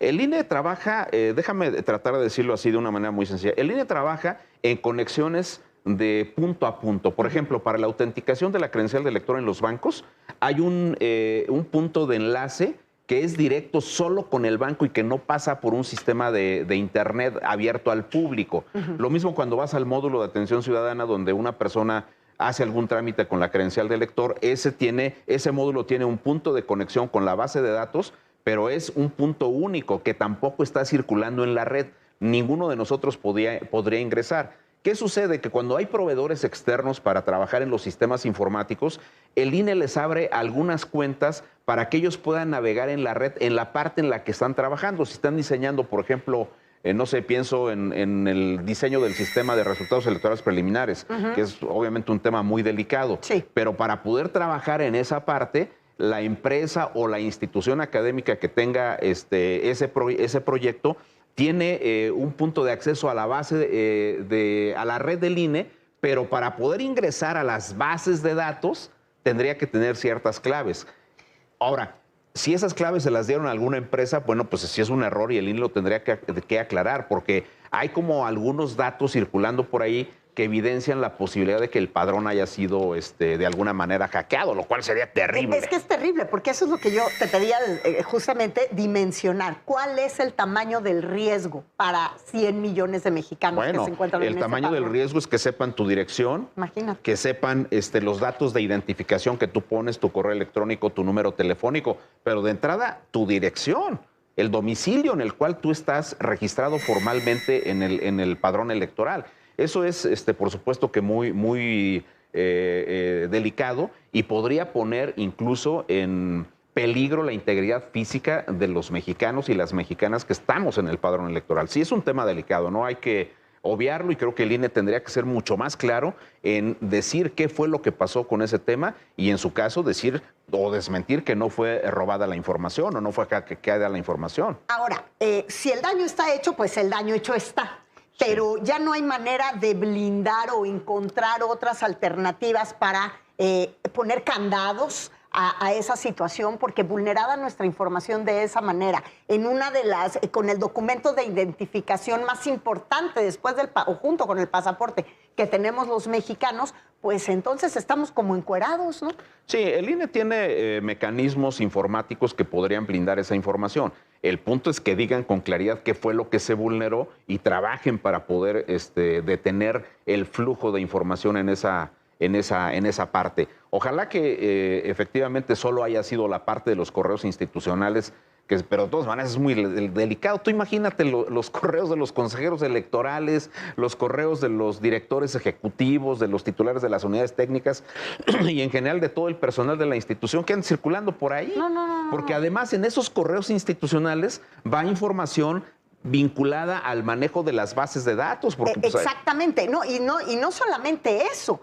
El INE trabaja, déjame tratar de decirlo así de una manera muy sencilla, el INE trabaja en conexiones de punto a punto. Por ejemplo, para la autenticación de la credencial de elector en los bancos, hay un punto de enlace que es directo solo con el banco y que no pasa por un sistema de Internet abierto al público. Lo mismo cuando vas al módulo de atención ciudadana donde una persona hace algún trámite con la credencial de elector, ese módulo tiene un punto de conexión con la base de datos, pero es un punto único que tampoco está circulando en la red. Ninguno de nosotros podría ingresar. ¿Qué sucede? Que cuando hay proveedores externos para trabajar en los sistemas informáticos, el INE les abre algunas cuentas para que ellos puedan navegar en la red en la parte en la que están trabajando. Si están diseñando, por ejemplo, no sé, pienso en el diseño del sistema de resultados electorales preliminares, que es obviamente un tema muy delicado. Pero para poder trabajar en esa parte, la empresa o la institución académica que tenga ese proyecto tiene un punto de acceso a la base a la red del INE, pero para poder ingresar a las bases de datos tendría que tener ciertas claves. Ahora, si esas claves se las dieron a alguna empresa, bueno, pues sí es un error y el INE lo tendría que aclarar, porque hay como algunos datos circulando por ahí que evidencian la posibilidad de que el padrón haya sido de alguna manera hackeado, lo cual sería terrible. Es que es terrible, porque eso es lo que yo te pedía justamente dimensionar. ¿Cuál es el tamaño del riesgo para 100 millones de mexicanos que se encuentran en ese padrón? El tamaño del riesgo es que sepan tu dirección, imagínate, que sepan los datos de identificación que tú pones, tu correo electrónico, tu número telefónico, pero de entrada tu dirección, el domicilio en el cual tú estás registrado formalmente en el padrón electoral. Eso es, por supuesto, que muy delicado y podría poner incluso en peligro la integridad física de los mexicanos y las mexicanas que estamos en el padrón electoral. Sí, es un tema delicado, no hay que obviarlo y creo que el INE tendría que ser mucho más claro en decir qué fue lo que pasó con ese tema y, en su caso, decir o desmentir que no fue robada la información o no fue hackeada la información. Ahora, si el daño está hecho, pues el daño hecho está. Pero ya no hay manera de blindar o encontrar otras alternativas para poner candados a esa situación, porque vulnerada nuestra información de esa manera, en una de las, con el documento de identificación más importante después o junto con el pasaporte que tenemos los mexicanos, pues entonces estamos como encuerados, ¿no? Sí, el INE tiene mecanismos informáticos que podrían blindar esa información. El punto es que digan con claridad qué fue lo que se vulneró y trabajen para poder detener el flujo de información en esa parte. Ojalá que efectivamente solo haya sido la parte de los correos institucionales, pero de todas maneras es muy delicado. Tú imagínate los correos de los consejeros electorales, los correos de los directores ejecutivos, de los titulares de las unidades técnicas y en general de todo el personal de la institución que andan circulando por ahí. No. Porque además en esos correos institucionales va información vinculada al manejo de las bases de datos. Porque, exactamente, y no solamente eso.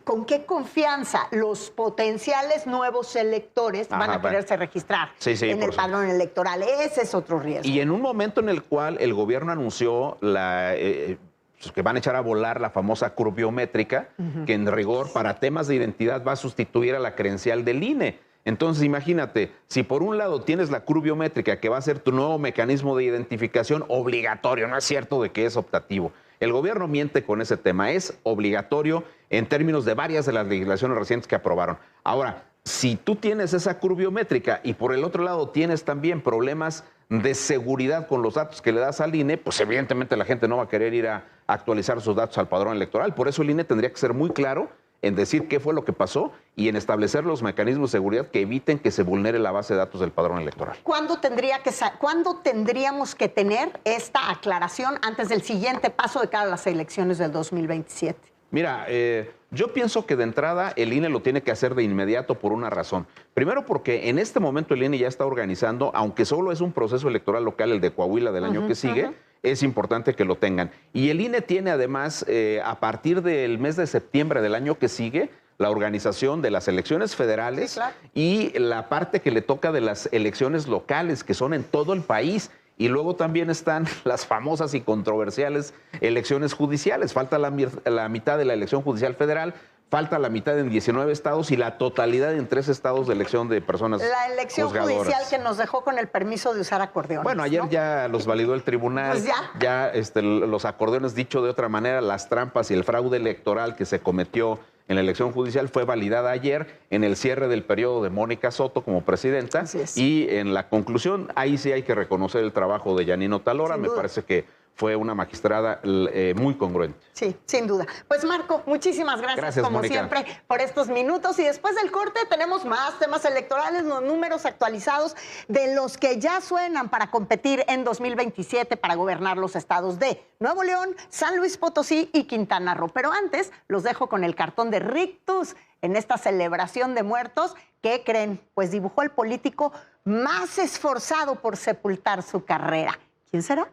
¿Con qué confianza los potenciales nuevos electores van a quererse registrar en el padrón electoral? Ese es otro riesgo. Y en un momento en el cual el gobierno anunció que van a echar a volar la famosa CUR biométrica, que en rigor para temas de identidad va a sustituir a la credencial del INE. Entonces, imagínate, si por un lado tienes la CUR biométrica, que va a ser tu nuevo mecanismo de identificación obligatorio, no es cierto de que es optativo. El gobierno miente con ese tema, es obligatorio en términos de varias de las legislaciones recientes que aprobaron. Ahora, si tú tienes esa curviométrica y por el otro lado tienes también problemas de seguridad con los datos que le das al INE, pues evidentemente la gente no va a querer ir a actualizar sus datos al padrón electoral. Por eso el INE tendría que ser muy claro en decir qué fue lo que pasó y en establecer los mecanismos de seguridad que eviten que se vulnere la base de datos del padrón electoral. ¿Cuándo tendríamos que tener esta aclaración antes del siguiente paso de cara a las elecciones del 2027? Mira, yo pienso que de entrada el INE lo tiene que hacer de inmediato por una razón. Primero porque en este momento el INE ya está organizando, aunque solo es un proceso electoral local, el de Coahuila del año que sigue, es importante que lo tengan. Y el INE tiene además, a partir del mes de septiembre del año que sigue, la organización de las elecciones federales y la parte que le toca de las elecciones locales, que son en todo el país. Y luego también están las famosas y controversiales elecciones judiciales. Falta la mitad de la elección judicial federal, falta la mitad en 19 estados y la totalidad en 3 estados de elección de personas La elección juzgadoras. judicial que nos dejó con el permiso de usar acordeones. Bueno, ayer ya los validó el tribunal. Pues ya. Los acordeones, dicho de otra manera, las trampas y el fraude electoral que se cometió en la elección judicial fue validada ayer en el cierre del periodo de Mónica Soto como presidenta. Y en la conclusión, ahí sí hay que reconocer el trabajo de Janine Otalora. Me parece que fue una magistrada muy congruente. Sí, sin duda. Pues Marco, muchísimas gracias como Mónica, siempre por estos minutos. Y después del corte tenemos más temas electorales, los números actualizados de los que ya suenan para competir en 2027 para gobernar los estados de Nuevo León, San Luis Potosí y Quintana Roo. Pero antes los dejo con el cartón de Rictus en esta celebración de muertos. ¿Qué creen? Pues dibujó el político más esforzado por sepultar su carrera. ¿Quién será?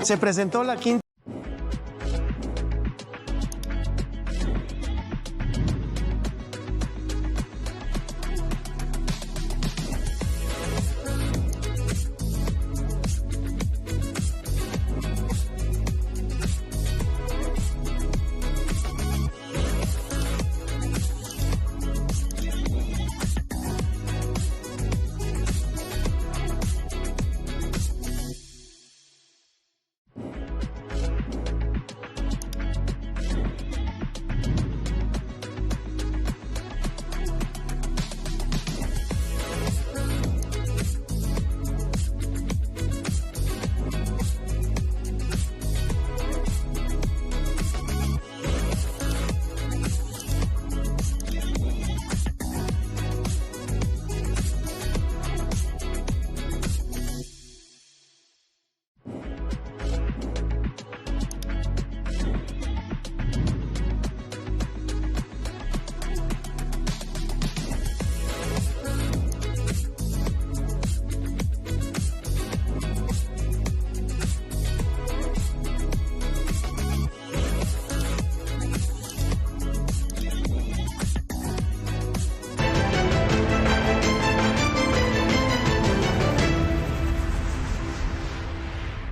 Se presentó la quinta.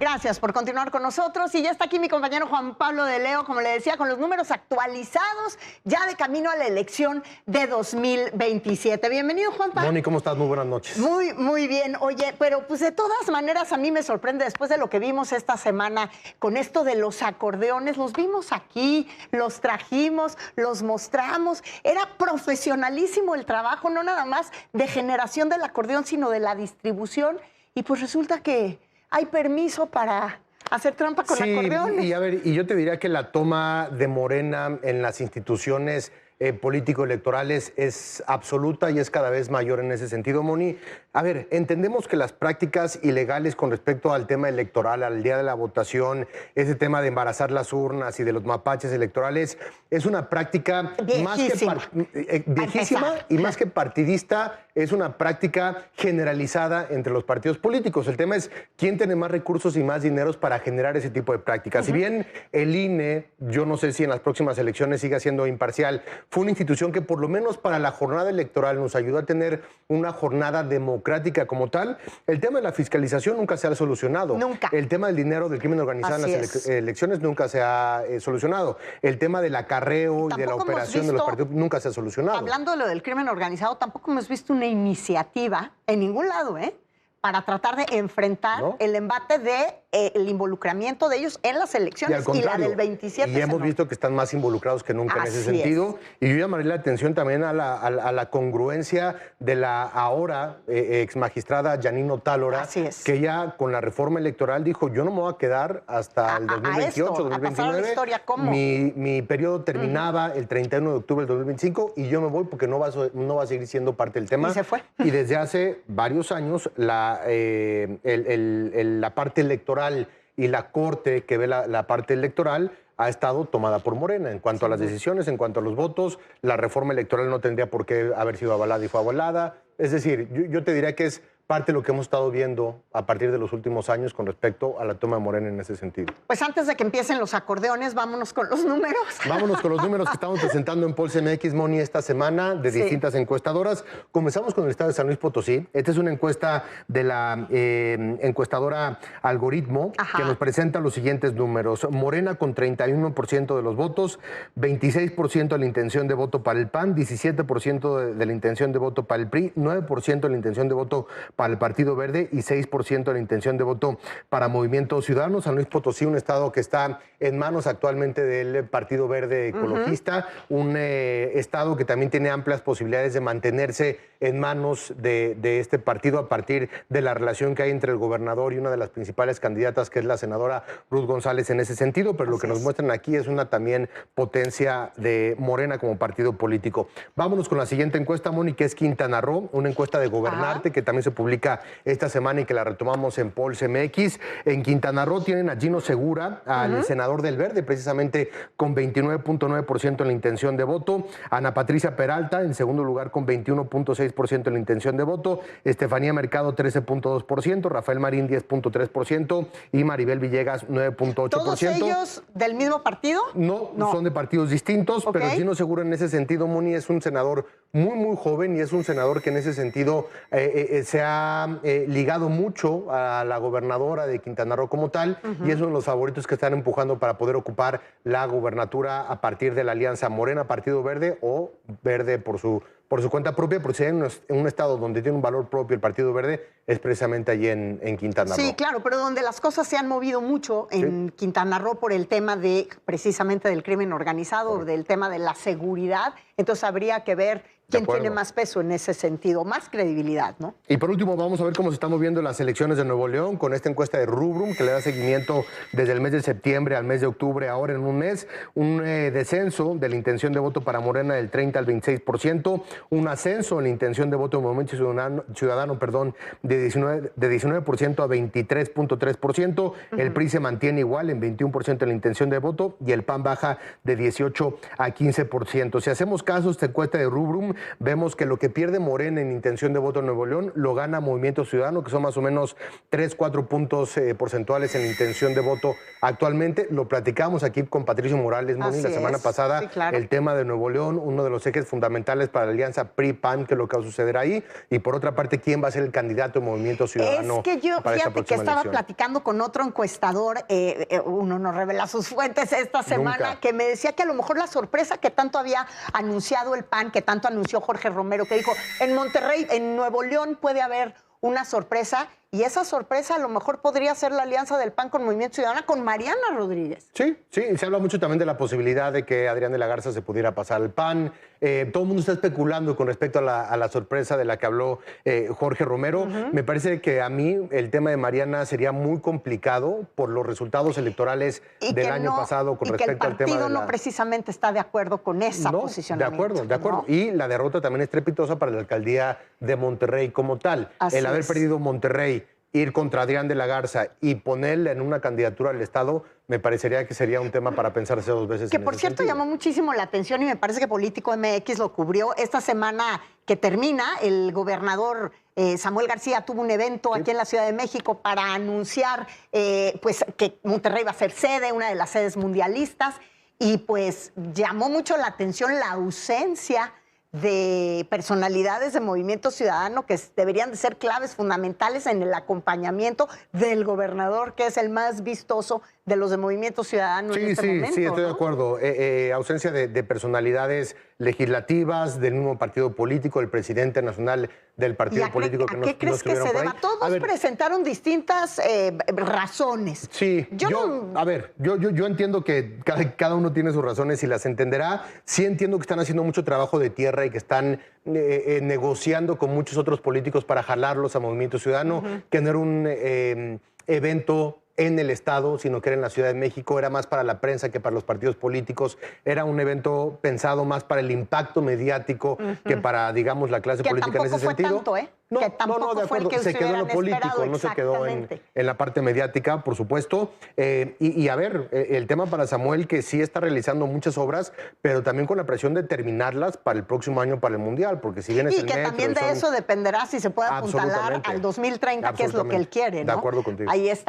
Gracias por continuar con nosotros. Y ya está aquí mi compañero Juan Pablo de Leo, como le decía, con los números actualizados ya de camino a la elección de 2027. Bienvenido, Juan Pablo. Moni, ¿cómo estás? Muy buenas noches. Muy bien. Oye, pero pues de todas maneras a mí me sorprende después de lo que vimos esta semana con esto de los acordeones. Los vimos aquí, los trajimos, los mostramos. Era profesionalísimo el trabajo, no nada más de generación del acordeón, sino de la distribución. Y pues resulta que hay permiso para hacer trampa con acordeones. Y a ver, y yo te diría que la toma de Morena en las instituciones político-electorales es absoluta y es cada vez mayor en ese sentido, Moni. A ver, entendemos que las prácticas ilegales con respecto al tema electoral, al día de la votación, ese tema de embarazar las urnas y de los mapaches electorales, es una práctica viejísima y más que partidista, es una práctica generalizada entre los partidos políticos. El tema es quién tiene más recursos y más dineros para generar ese tipo de prácticas. Si bien el INE, yo no sé si en las próximas elecciones siga siendo imparcial, fue una institución que por lo menos para la jornada electoral nos ayudó a tener una jornada democrática como tal. El tema de la fiscalización nunca se ha solucionado. Nunca. El tema del dinero del crimen organizado en las elecciones nunca se ha solucionado. El tema del acarreo y de la operación de los partidos nunca se ha solucionado. Hablando de lo del crimen organizado, tampoco hemos visto una iniciativa en ningún lado, para tratar de enfrentar el embate del involucramiento de ellos en las elecciones y la del 27. Y hemos visto que están más involucrados que nunca en ese sentido. Y yo llamaría la atención también a la congruencia de la ahora ex magistrada Janine Otálora, que ella con la reforma electoral dijo, yo no me voy a quedar hasta el 2028, 2029. Mi periodo terminaba el 31 de octubre del 2025 y yo me voy porque no va a seguir siendo parte del tema. Y se fue. Y desde hace varios años la parte electoral y la corte que ve la parte electoral ha estado tomada por Morena. En cuanto a las decisiones, en cuanto a los votos, la reforma electoral no tendría por qué haber sido avalada y fue avalada. Es decir, yo te diría que es parte de lo que hemos estado viendo a partir de los últimos años con respecto a la toma de Morena en ese sentido. Pues antes de que empiecen los acordeones, vámonos con los números. Vámonos con los números que estamos presentando en Pulse MX, Moni, esta semana de distintas encuestadoras. Comenzamos con el estado de San Luis Potosí. Esta es una encuesta de la encuestadora Algoritmo, que nos presenta los siguientes números. Morena con 31% de los votos, 26% de la intención de voto para el PAN, 17% de la intención de voto para el PRI, 9% de la intención de voto para el Partido Verde y 6% de la intención de voto para Movimiento Ciudadano. San Luis Potosí, un estado que está en manos actualmente del Partido Verde Ecologista, un estado que también tiene amplias posibilidades de mantenerse en manos de este partido a partir de la relación que hay entre el gobernador y una de las principales candidatas, que es la senadora Ruth González en ese sentido, pero lo que nos muestran aquí es una también potencia de Morena como partido político. Vámonos con la siguiente encuesta, Moni, que es Quintana Roo, una encuesta de Gobernarte que también se publica esta semana y que la retomamos en Pulse MX. En Quintana Roo tienen a Gino Segura, al senador del Verde, precisamente con 29.9% en la intención de voto. Ana Patricia Peralta, en segundo lugar, con 21.6% en la intención de voto. Estefanía Mercado, 13.2%. Rafael Marín, 10.3%. Y Maribel Villegas, 9.8%. ¿Todos ellos del mismo partido? No, son de partidos distintos, pero Gino Segura en ese sentido, Moni, es un senador muy joven y es un senador que en ese sentido se ha ligado mucho a la gobernadora de Quintana Roo como tal, y es uno de los favoritos que están empujando para poder ocupar la gobernatura a partir de la alianza Morena, Partido Verde o Verde por su cuenta propia, porque si hay un estado donde tiene un valor propio el Partido Verde, es precisamente allí en Quintana Roo. Sí, claro, pero donde las cosas se han movido mucho en Quintana Roo por el tema precisamente del crimen organizado, del tema de la seguridad, entonces habría que ver quién tiene más peso en ese sentido, más credibilidad, ¿no? Y por último, vamos a ver cómo se están moviendo las elecciones de Nuevo León con esta encuesta de Rubrum, que le da seguimiento desde el mes de septiembre al mes de octubre, ahora en un mes, un descenso de la intención de voto para Morena del 30 al 26%, un ascenso en la intención de voto de Movimiento Ciudadano de 19% a 23.3%, el PRI se mantiene igual en 21% en la intención de voto y el PAN baja de 18 a 15%. Si hacemos caso a esta encuesta de Rubrum, vemos que lo que pierde Morena en intención de voto en Nuevo León lo gana Movimiento Ciudadano, que son más o menos 3-4 puntos porcentuales en la intención de voto actualmente. Lo platicamos aquí con Patricio Morales, Moni, la semana pasada, el tema de Nuevo León, uno de los ejes fundamentales para la alianza PRI-PAN, que es lo que va a suceder ahí, y por otra parte, ¿quién va a ser el candidato de Movimiento Ciudadano? Es que yo, fíjate que estaba elección? Platicando con otro encuestador, uno no revela sus fuentes esta semana, que me decía que a lo mejor la sorpresa que tanto había anunciado el PAN, que tanto anunció Jorge Romero, que dijo, en Monterrey, en Nuevo León puede haber una sorpresa, y esa sorpresa a lo mejor podría ser la alianza del PAN con Movimiento Ciudadano con Mariana Rodríguez. Sí, se habla mucho también de la posibilidad de que Adrián de la Garza se pudiera pasar al PAN. Todo el mundo está especulando con respecto a la sorpresa de la que habló Jorge Romero. Me parece que a mí el tema de Mariana sería muy complicado por los resultados electorales del año pasado con respecto al tema de el partido no precisamente está de acuerdo con esa posicionamiento. De acuerdo. ¿No? Y la derrota también es estrepitosa para la alcaldía de Monterrey como tal. Así haber perdido Monterrey, ir contra Adrián de la Garza y ponerle en una candidatura al Estado, me parecería que sería un tema para pensarse dos veces. Que por cierto llamó muchísimo la atención y me parece que Político MX lo cubrió. Esta semana que termina, el gobernador Samuel García tuvo un evento aquí en la Ciudad de México para anunciar pues que Monterrey va a ser sede, una de las sedes mundialistas, y pues llamó mucho la atención la ausencia de personalidades de Movimiento Ciudadano que deberían de ser claves fundamentales en el acompañamiento del gobernador, que es el más vistoso de los de Movimiento Ciudadano en este momento. Sí, estoy de acuerdo. Ausencia de personalidades legislativas del mismo partido político, el presidente nacional del partido político que no ¿A qué crees que se deba? Todos presentaron distintas razones. Sí, yo entiendo que cada uno tiene sus razones y las entenderá. Sí entiendo que están haciendo mucho trabajo de tierra y que están negociando con muchos otros políticos para jalarlos a Movimiento Ciudadano, que no era un evento en el Estado, sino que era en la Ciudad de México, era más para la prensa que para los partidos políticos, era un evento pensado más para el impacto mediático que para, digamos, la clase política en ese sentido. Tanto, No, de acuerdo, se quedó en lo político, no se quedó en la parte mediática, por supuesto. Y a ver, el tema para Samuel, que sí está realizando muchas obras, pero también con la presión de terminarlas para el próximo año, para el Mundial, porque si bien es el metro... Y que también de eso dependerá si se puede apuntalar al 2030, que es lo que él quiere, ¿no? De acuerdo contigo. Ahí está.